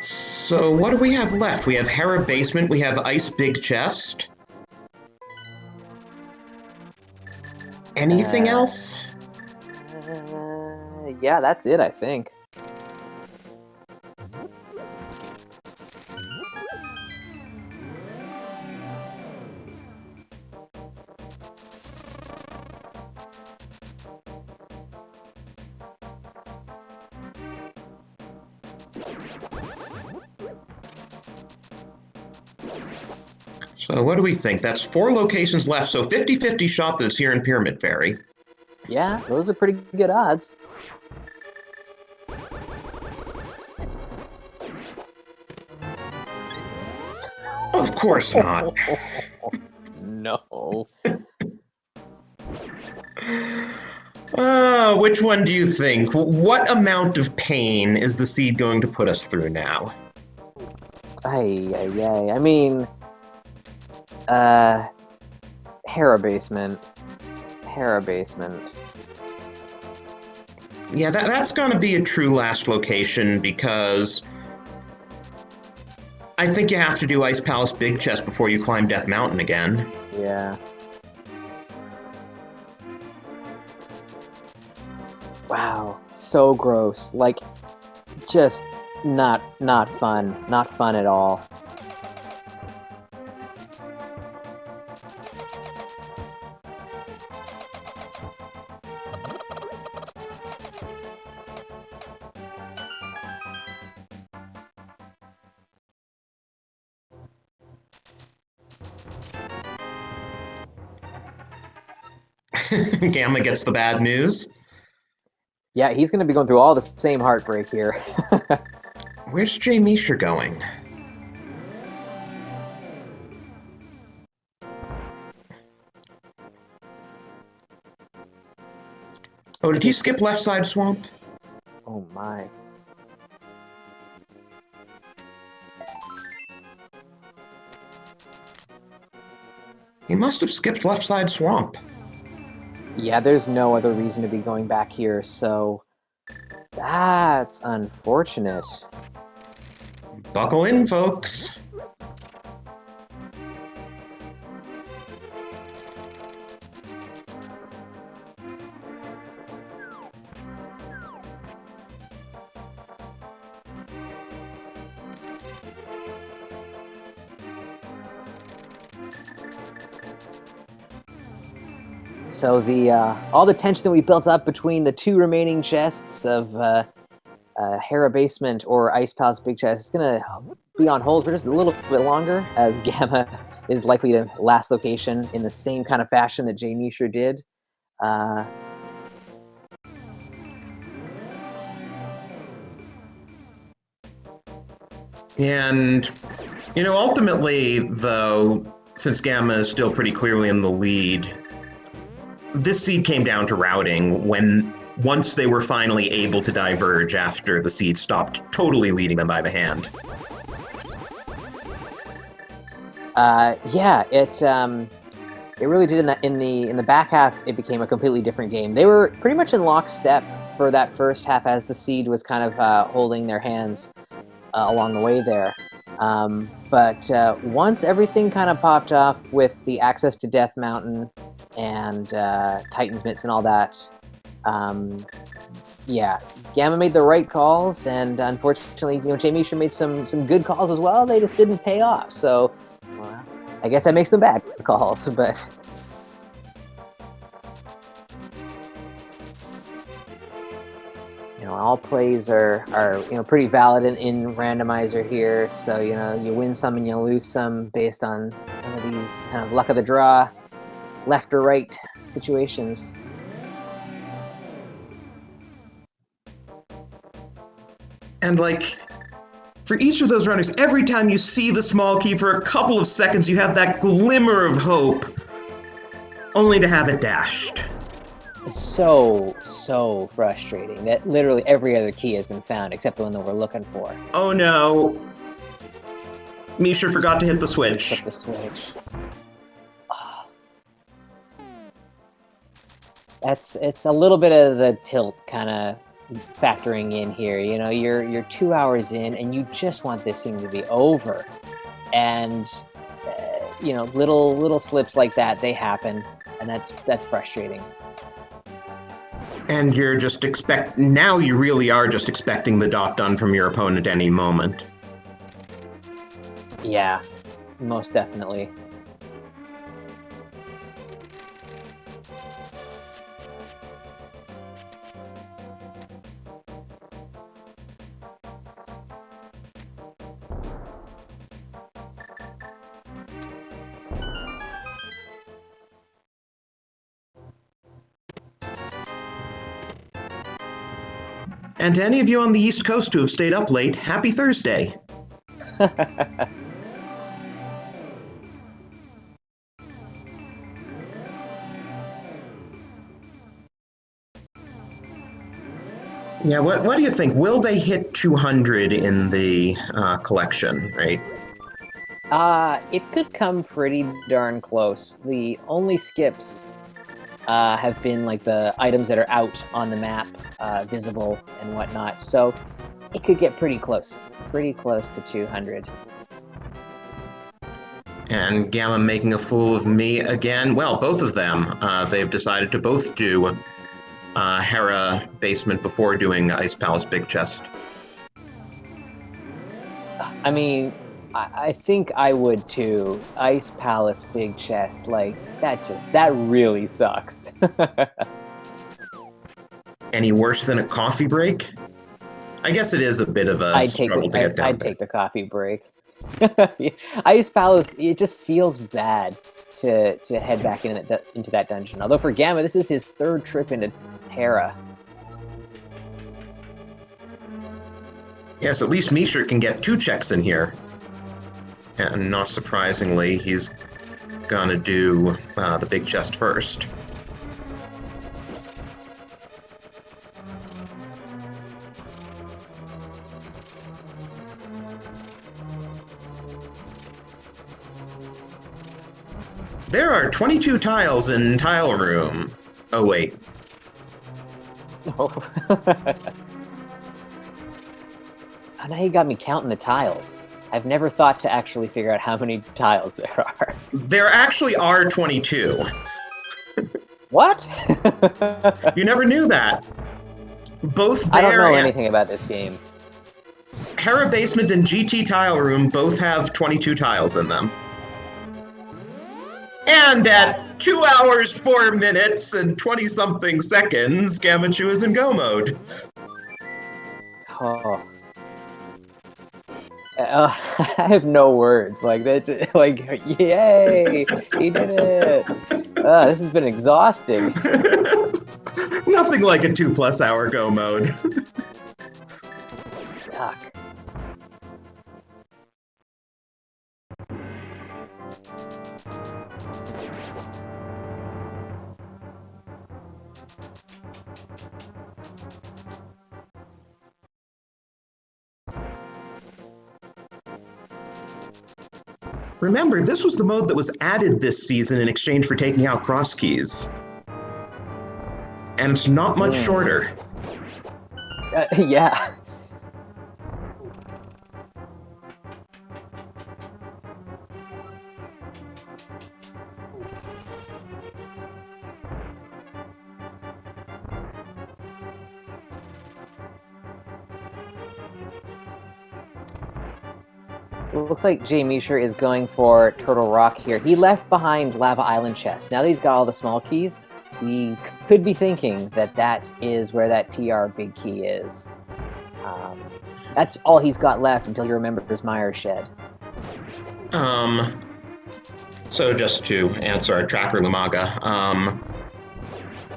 So, what do we have left? We have Hera Basement, we have Ice Big Chest. Anything else? Yeah, that's it, I think. So, what do we think? That's 4 locations left, so 50-50 shot that it's here in Pyramid Fairy. Yeah, those are pretty good odds. Of course not. No. Which one do you think? What amount of pain is the seed going to put us through now? Ay. I mean, Hera Basement. Yeah, that's going to be a true last location because I think you have to do Ice Palace Big Chest before you climb Death Mountain again. Yeah. Wow, so gross. Like, just not fun. Not fun at all. Gamma gets the bad news. Yeah, he's going to be going through all the same heartbreak here. Where's jmeasher going? Oh, did he skip left side swamp? Oh my. He must have skipped left side swamp. Yeah, there's no other reason to be going back here, so that's unfortunate. Buckle in, folks. So the all the tension that we built up between the two remaining chests of Hera Basement or Ice Palace Big Chest is going to be on hold for just a little bit longer, as Gamma is likely to last location in the same kind of fashion that jmeasher did. And, ultimately, though, since Gamma is still pretty clearly in the lead, this seed came down to routing once they were finally able to diverge after the seed stopped totally leading them by the hand. Yeah, it really did. In the back half, it became a completely different game. They were pretty much in lockstep for that first half, as the seed was kind of holding their hands along the way there. But once everything kind of popped off with the access to Death Mountain and Titan's Mitts and all that, Yeah, Gamma made the right calls, and unfortunately, jmeasher made some good calls as well. They just didn't pay off. So, well, I guess that makes them bad calls, but. All plays are pretty valid in Randomizer here. So you win some and you lose some based on some of these kind of luck of the draw, left or right situations. And for each of those runners, every time you see the small key for a couple of seconds, you have that glimmer of hope, only to have it dashed. So frustrating that literally every other key has been found except the one that we're looking for. Oh no. jmeasher forgot to hit the switch. Hit the switch. Oh. It's a little bit of the tilt kind of factoring in here. You're 2 hours in and you just want this thing to be over. And little slips like that, they happen, and that's frustrating. And you're just now you really are just expecting the dot done from your opponent any moment. Yeah, most definitely. And to any of you on the East Coast who have stayed up late, happy Thursday. Yeah, what do you think? Will they hit 200 in the collection, right? It could come pretty darn close. The only skips have been like the items that are out on the map, visible and whatnot. So it could get pretty close to 200. And Gamma making a fool of me again. Well, both of them. They've decided to both do Hera basement before doing Ice Palace Big Chest. I mean, I think I would too. Ice Palace Big Chest, like that really sucks. Any worse than a coffee break? I guess it is a bit of a struggle to get down. I'd take the coffee break. Ice Palace, it just feels bad to head back into that dungeon. Although for Gamma, this is his third trip into Hera. Yes, at least jmeasher can get 2 checks in here. And not surprisingly, he's gonna do the big chest first. There are 22 tiles in Tile Room. Oh, wait. Oh. Oh, now you got me counting the tiles. I've never thought to actually figure out how many tiles there are. There actually are 22. What? You never knew that. Both I don't know there anything about this game. Hera Basement and GT Tile Room both have 22 tiles in them. And at 2 hours, 4 minutes, and 20-something seconds, Gammachuu is in go mode. Oh. I have no words. Like that. Like, yay! He did it. This has been exhausting. Nothing like a 2+ hour go mode. Yuck. Remember, this was the mode that was added this season in exchange for taking out cross keys. And it's not much shorter. Yeah. looks like jmeasher is going for Turtle Rock here. He left behind Lava Island chest. Now that he's got all the small keys, he could be thinking that that is where that TR big key is. That's all he's got left until he remembers Meyer's shed. So just to answer our tracker Lumaga,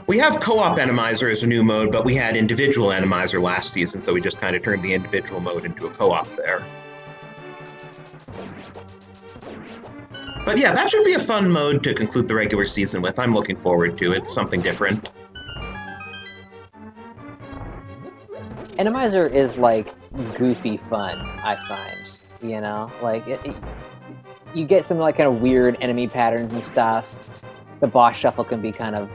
we have co-op Randomizer as a new mode, but we had individual Randomizer last season, so we just kind of turned the individual mode into a co-op there. But yeah, that should be a fun mode to conclude the regular season with. I'm looking forward to it. Something different. Randomizer is like goofy fun, I find. You know, like you get some like kind of weird enemy patterns and stuff. The boss shuffle can be kind of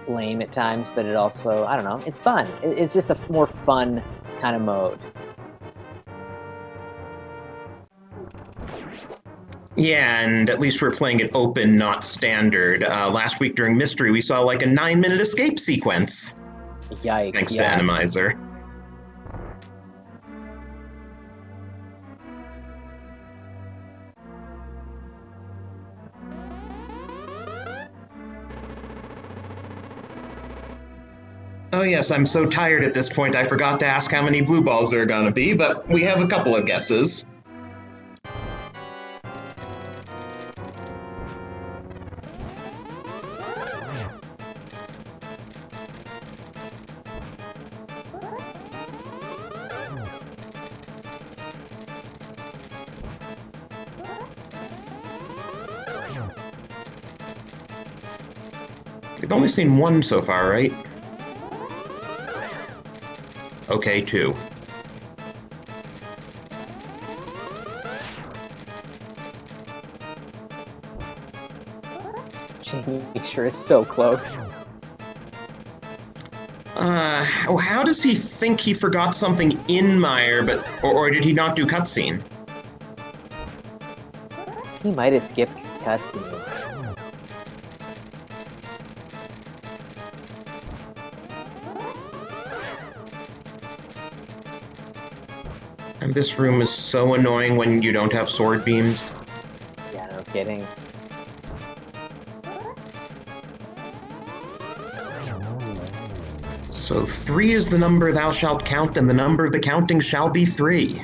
lame at times, but it also, I don't know, it's fun. It's just a more fun kind of mode. Yeah, and at least we're playing it open, not standard. Last week during Mystery, we saw like a 9-minute escape sequence. Yikes. Thanks to Randomizer. Oh yes, I'm so tired at this point I forgot to ask how many blue balls there are gonna be, but we have a couple of guesses. We've only seen one so far, right? Okay, 2. jmeasher is so close. How does he think he forgot something in Meyer, or did he not do cutscene? He might have skipped cutscene. And this room is so annoying when you don't have sword beams. Yeah, no kidding. So 3 is the number thou shalt count, and the number of the counting shall be 3.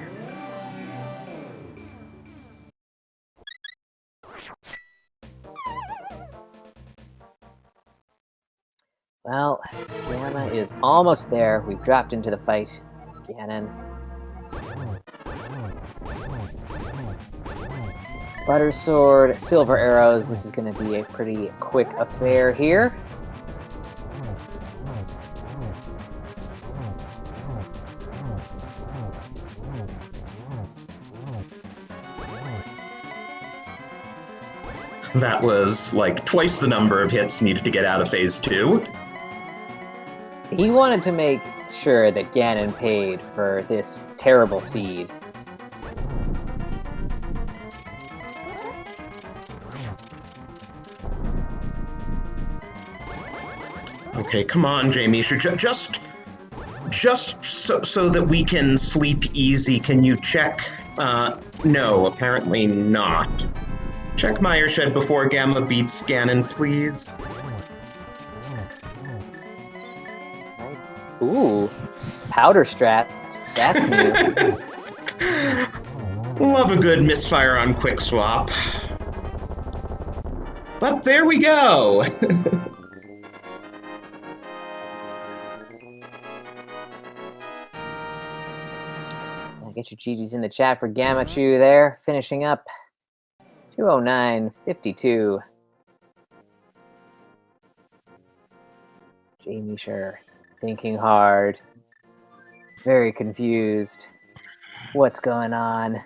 Well, Gamma is almost there. We've dropped into the fight. Ganon. Butter sword, silver arrows. This is going to be a pretty quick affair here. That was like twice the number of hits needed to get out of phase 2. He wanted to make sure that Ganon paid for this terrible seed. Okay, come on, jmeasher. Just so that we can sleep easy, can you check? No, apparently not. Check Meyer Shed before Gamma beats Ganon, please. Ooh, powder strats. That's new. Love a good misfire on quick swap. But there we go. Get your GGs in the chat for Gammachuu there, finishing up 209.52. jmeasher, thinking hard, very confused. What's going on?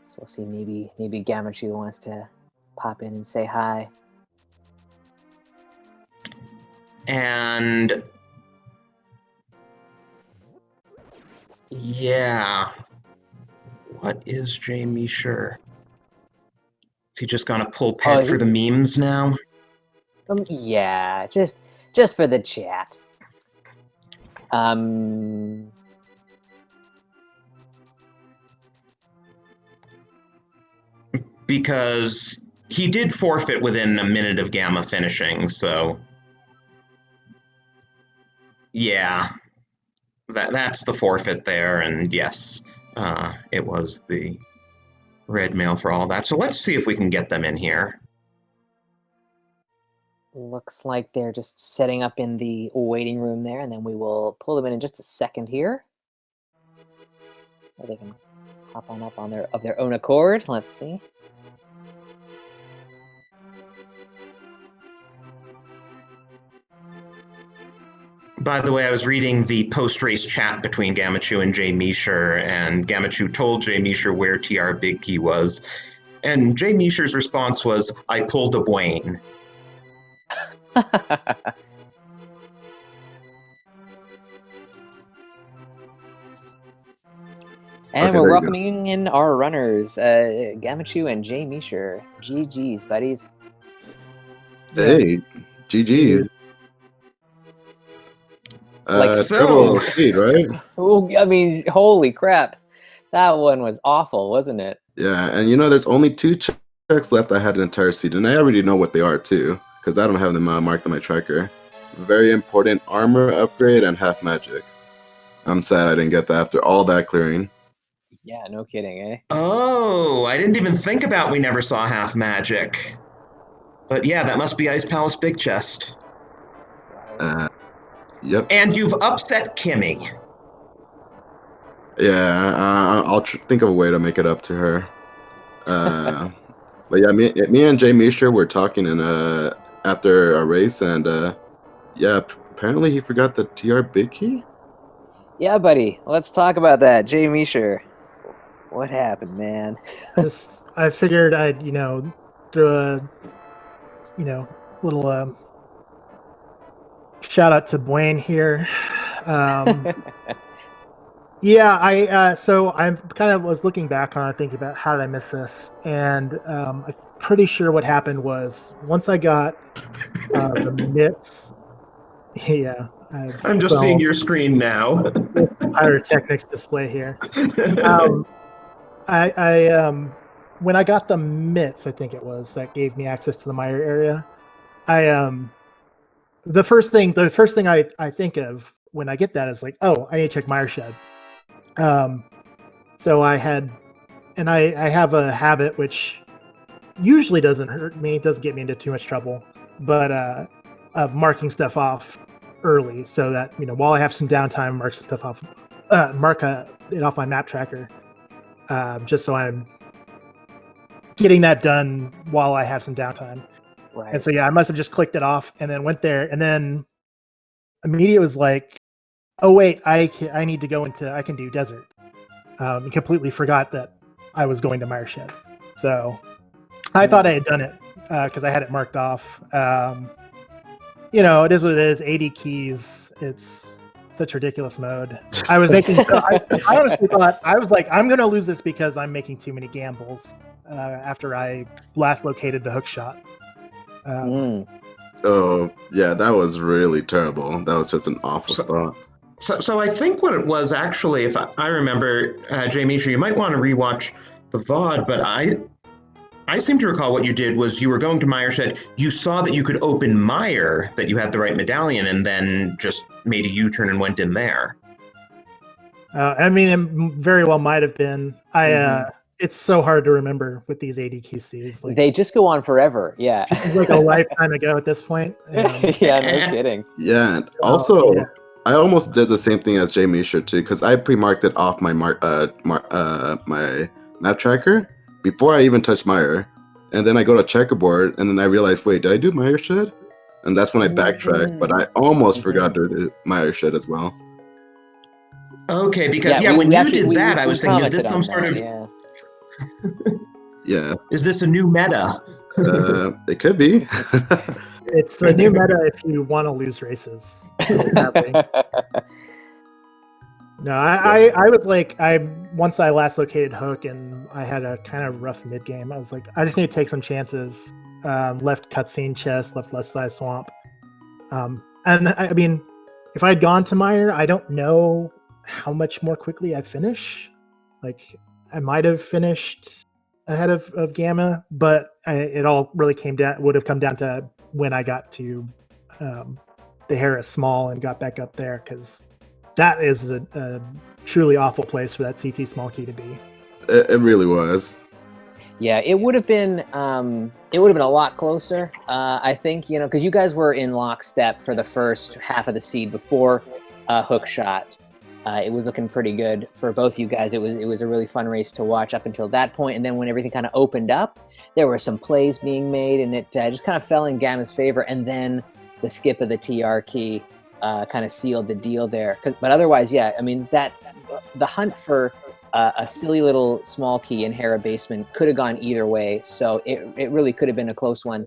So we'll see. Maybe Gammachuu wants to pop in and say hi. And yeah, what is jmeasher? Is he just gonna pull Ped for the memes now? Yeah, just for the chat. because he did forfeit within a minute of Gamma finishing, so yeah, that's the forfeit there, and yes, it was the red mail for all that. So let's see if we can get them in here. Looks like they're just setting up in the waiting room there, and then we will pull them in just a second here. Or they can hop on up of their own accord. Let's see. By the way, I was reading the post-race chat between Gammachuu and jmeasher, and Gammachuu told jmeasher where TR Big Key was, and jmeasher's response was, "I pulled a Bwayne." And Okay, we're there you go. welcoming in our runners, Gammachuu and jmeasher. GG's, buddies. Hey, GG's. Like so. Triple speed, right? Oh, I mean, holy crap. That one was awful, wasn't it? Yeah, and you know, there's only 2 checks left. I had an entire seed, and I already know what they are too, because I don't have them marked on my tracker. Very important armor upgrade and half magic. I'm sad I didn't get that after all that clearing. Yeah, no kidding, eh? Oh, I didn't even think about we never saw half magic. But yeah, that must be Ice Palace Big Chest. Yep. And you've upset Kimmy. Yeah, I'll think of a way to make it up to her. But yeah, me and jmeasher were talking after a race, and yeah, apparently he forgot the TR Big Key. Yeah, buddy. Let's talk about that. jmeasher. What happened, man? I figured I'd, throw a, little shout out to Bwayne here. Yeah, so I kind of was looking back on it, thinking about how did I miss this, and I'm pretty sure what happened was once I got the mitts. Yeah, I'm just seeing your screen now. pyrotechnics display here. I when I got the mitts, I think it was that gave me access to the mire area. The first thing I think of when I get that is like, oh, I need to check mire shed. So I have a habit which usually doesn't hurt me, doesn't get me into too much trouble, but of marking stuff off early so that while I have some downtime, mark it off my map tracker, just so I'm getting that done while I have some downtime. Right. And so yeah, I must have just clicked it off and then went there, and then immediately was like, oh wait, I need to go into, I can do desert. Completely forgot that I was going to mire shed. So I thought I had done it because I had it marked off. It is what it is. 80 keys. It's such ridiculous mode. I was making. I honestly thought I was like, I'm gonna lose this because I'm making too many gambles. After I last located the hook shot. Oh yeah, that was really terrible. That was just an awful spot. So I think what it was actually, if I remember, jmeasher, you might want to rewatch the VOD, but I seem to recall what you did was you were going to mire shed, you saw that you could open mire, that you had the right medallion, and then just made a U-turn and went in there. I mean, it very well might have been. It's so hard to remember with these ADQCs. Like, they just go on forever. Yeah. It's like a lifetime ago at this point. Yeah, no kidding. Yeah, and also, yeah. I almost did the same thing as jmeasher too, because I pre-marked it off my my map tracker before I even touched mire, and then I go to checkerboard, and then I realized, wait, did I do mire shed? And that's when I backtracked, but I almost forgot to do mire shed as well. Okay, because when you did that, I was thinking, is this some sort of? Yeah. Yeah. Is this a new meta? It could be. It's a new meta if you want to lose races. No, I was like, once I last located hook and I had a kind of rough mid game, I was like, I just need to take some chances. Left cutscene chest, left side swamp. And I mean, if I had gone to mire, I don't know how much more quickly I finish. Like, I might have finished ahead of Gamma, but it all really would have come down to when I got to the Harris Small and got back up there, because that is a truly awful place for that CT small key to be. It really was. Yeah, it would have been a lot closer. I think, because you guys were in lockstep for the first half of the seed before hook shot. It was looking pretty good for both you guys. It was a really fun race to watch up until that point, and then when everything kind of opened up, there were some plays being made, and it just kind of fell in Gamma's favor. And then the skip of the TR key kind of sealed the deal there. But otherwise, yeah, I mean the hunt for a silly little small key in Hera Basement could have gone either way. So it really could have been a close one.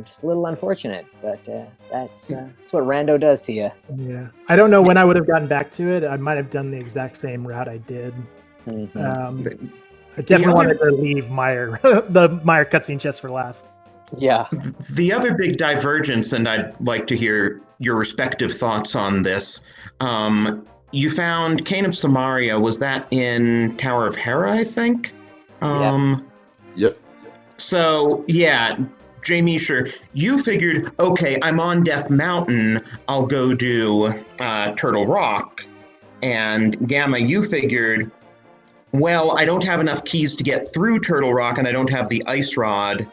Just a little unfortunate, but that's what Rando does to you. Yeah, I don't know when I would have gotten back to it. I might have done the exact same route I did. Mm-hmm. I definitely wanted to leave Meyer, the Meyer cutscene chest for last. Yeah. The other big divergence, and I'd like to hear your respective thoughts on this. You found Cane of Samaria. Was that in Tower of Hera, I think? Yep. So, yeah, jmeasher, you figured, okay, I'm on Death Mountain, I'll go do Turtle Rock. And Gamma, you figured, well, I don't have enough keys to get through Turtle Rock, and I don't have the Ice Rod.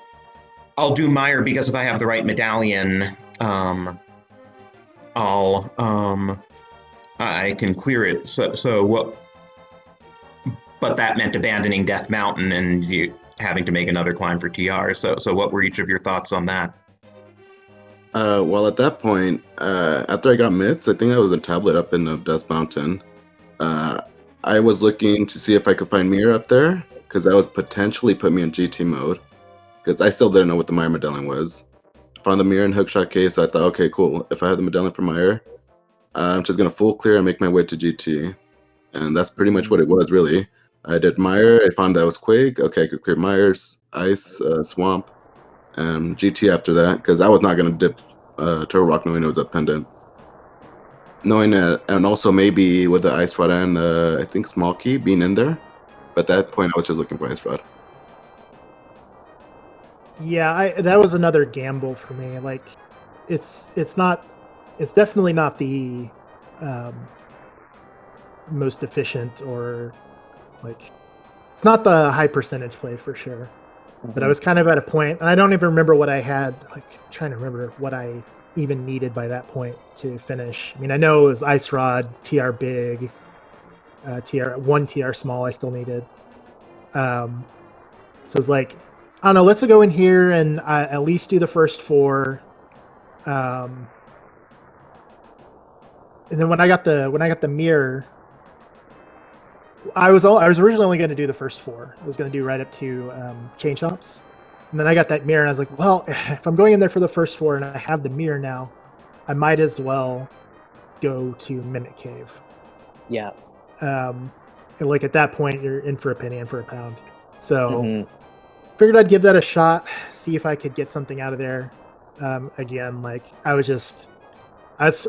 I'll do Meyer, because if I have the right medallion, I can clear it. So what? But that meant abandoning Death Mountain and you having to make another climb for TR. So what were each of your thoughts on that? Well, at that point, after I got mitts, I think I was a tablet up in Death Mountain. I was looking to see if I could find Mirror up there, because that would potentially put me in GT mode, because I still didn't know what the Meyer medallion was. Found the Mirror and hookshot case, so I thought, okay, cool. If I have the medallion for Meyer, I'm just going to full clear and make my way to GT. And that's pretty much what it was, really. I did Meyer, I found that was Quake. Okay, I could clear Myers, Ice, Swamp, and GT after that, because I was not going to dip Turtle Rock knowing it was a pendant. Knowing that, and also maybe with the Ice Rod and I think Small Key being in there. But at that point, I was just looking for Ice Rod. Yeah, that was another gamble for me. Like, it's definitely not the most efficient, or like, it's not the high percentage play for sure. Mm-hmm. But I was kind of at a point, and I don't even remember what I had. Like, I'm trying to remember what I even needed by that point to finish. I mean, I know it was Ice Rod, TR big, one TR small I still needed. So it's like, I don't know, let's go in here and at least do the first 4. And then when I got the mirror, I was originally only going to do the first 4. I was going to do right up to Chain Shops. And then I got that mirror, and I was like, well, if I'm going in there for the first 4 and I have the mirror now, I might as well go to Mimic Cave. Yeah. And like, at that point, you're in for a penny and for a pound. So figured I'd give that a shot, see if I could get something out of there. Again, like, I was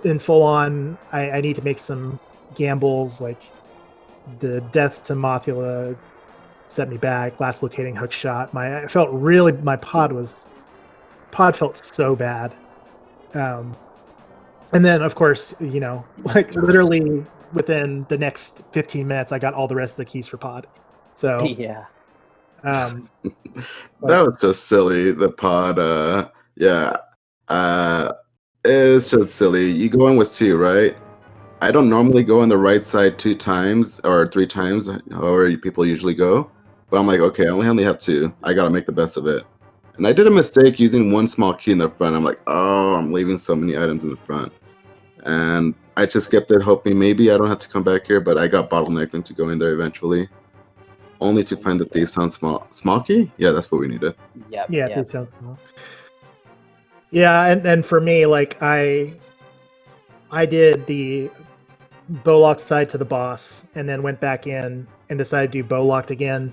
in full on, I need to make some gambles, like the death to Mothula set me back, last locating hook shot. My pod felt so bad. And then, of course, like, literally within the next 15 minutes, I got all the rest of the keys for pod. So yeah. That was just silly. The pod, it's just silly. You go in with 2, right? I don't normally go on the right side 2 times or 3 times, however people usually go. But I'm like, okay, I only have 2. I gotta make the best of it. And I did a mistake using 1 small key in the front. I'm like, oh, I'm leaving so many items in the front. And I just skipped it, hoping maybe I don't have to come back here, but I got bottlenecked into going there eventually. Only to find the Thief Sound small key? Yeah, that's what we needed. Yep. Yeah, Thief Sound small. Yeah, and for me, like, I did the bow locked side to the boss, and then went back in and decided to do bow locked again.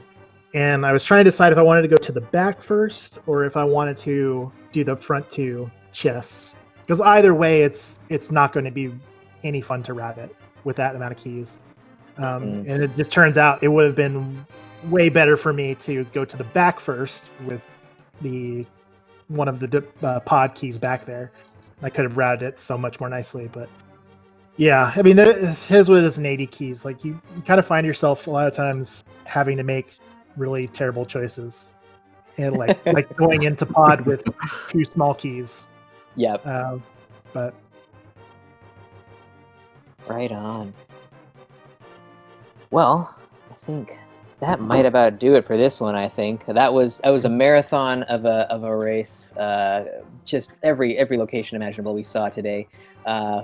And I was trying to decide if I wanted to go to the back first, or if I wanted to do the front 2 chests. Because either way, it's not going to be any fun to rabbit with that amount of keys. And it just turns out it would have been way better for me to go to the back first with one of the pod keys back there. I could have routed it so much more nicely, but yeah, I mean, his was an 80 keys. Like you kind of find yourself a lot of times having to make really terrible choices, and like going into pod with 2 small keys. Yep. But right on. Well, I think that might about do it for this one. I think that was a marathon of a race. Just every location imaginable we saw today,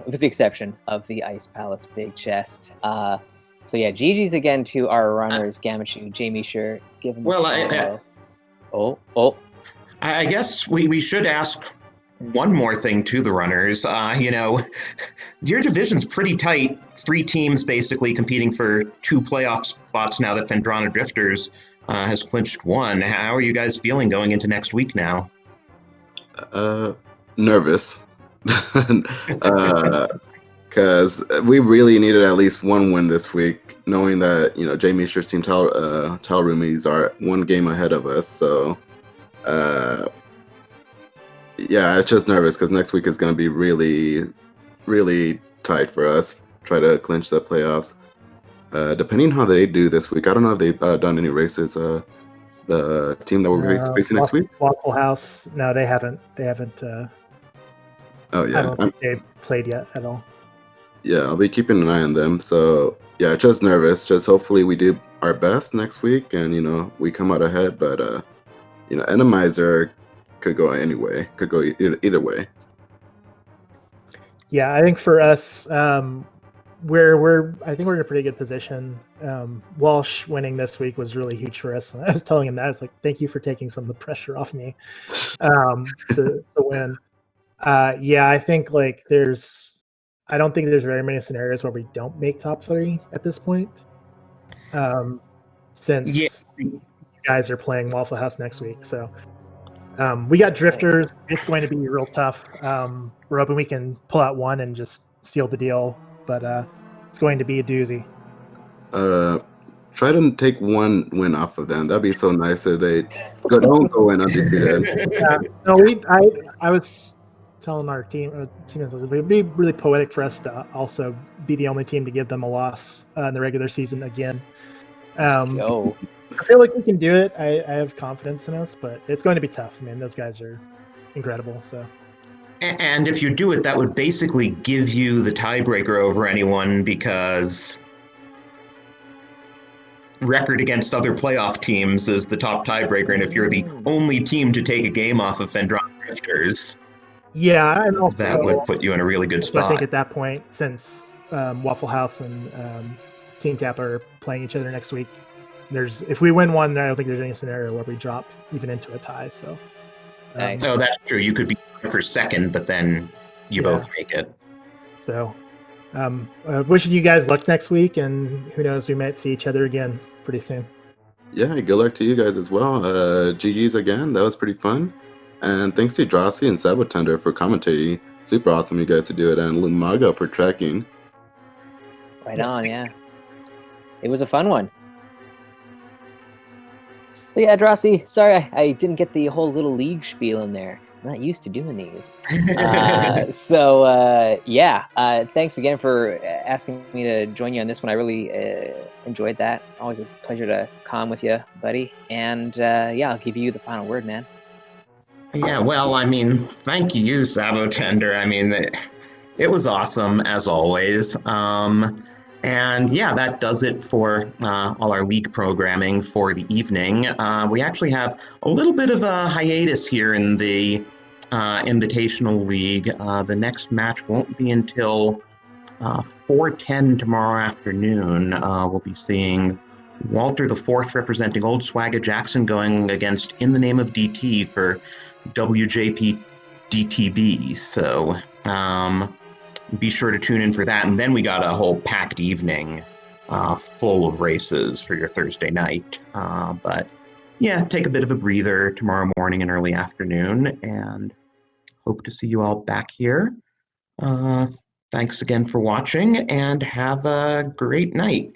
with the exception of the Ice Palace Big Chest. So yeah, GG's again to our runners, Gammachuu, jmeasher. Give them a follow. I guess we should ask one more thing to the runners. Your division's pretty tight. 3 teams basically competing for 2 playoff spots now that Phendrana Drifters has clinched 1. How are you guys feeling going into next week now? Nervous. Because we really needed at least 1 win this week, knowing that jmeasher's team Tal Roomies are 1 game ahead of us. So yeah, it's just nervous because next week is going to be really, really tight for us. Try to clinch the playoffs. Depending on how they do this week, I don't know if they've done any races. The team that we're facing next week, Waffle House. No, they haven't. Oh yeah, I don't think they've played yet at all. Yeah, I'll be keeping an eye on them. So yeah, just nervous. Just hopefully we do our best next week, and we come out ahead. But Randomizer could go anyway. Could go either way. Yeah, I think for us, we're in a pretty good position. Walsh winning this week was really huge for us. I was telling him that. I was like, thank you for taking some of the pressure off me to win. Yeah, I think I don't think there's very many scenarios where we don't make top 3 at this point. Since you guys are playing Waffle House next week. So we got Drifters. It's going to be real tough. We're hoping we can pull out 1 and just seal the deal, but it's going to be a doozy. Try to take 1 win off of them. That'd be so nice if they don't go in undefeated. I was telling our team, it would be really poetic for us to also be the only team to give them a loss in the regular season again. I feel like we can do it. I have confidence in us, but it's going to be tough. I mean, those guys are incredible. So, and if you do it, that would basically give you the tiebreaker over anyone because record against other playoff teams is the top tiebreaker, and if you're the only team to take a game off of Phendrana Drifters, yeah, and also, that would put you in a really good spot. I think at that point, since Waffle House and Team Cap are playing each other next week, if we win 1, I don't think there's any scenario where we drop even into a tie. So, nice. No, that's true. You could be for second, but then you both make it. So, wishing you guys luck next week, and who knows, we might see each other again pretty soon. Yeah, good luck to you guys as well. GG's again. That was pretty fun. And thanks to Drossi and Sabotender for commentating. Super awesome you guys to do it. And Lumaga for tracking. Right on, yeah. It was a fun one. So yeah, Drossi, sorry I didn't get the whole little league spiel in there. I'm not used to doing these. Thanks again for asking me to join you on this one. I really enjoyed that. Always a pleasure to con with you, buddy. And I'll give you the final word, man. Yeah, well, I mean, thank you, Sabotender. I mean, it was awesome, as always. And yeah, that does it for all our league programming for the evening. We actually have a little bit of a hiatus here in the Invitational League. The next match won't be until 4:10 tomorrow afternoon. We'll be seeing Walter the Fourth representing Old Swagga Jackson going against In the Name of DT for WJP DTB. So be sure to tune in for that. And then we got a whole packed evening full of races for your Thursday night. But yeah, take a bit of a breather tomorrow morning and early afternoon, and hope to see you all back here. Thanks again for watching, and have a great night.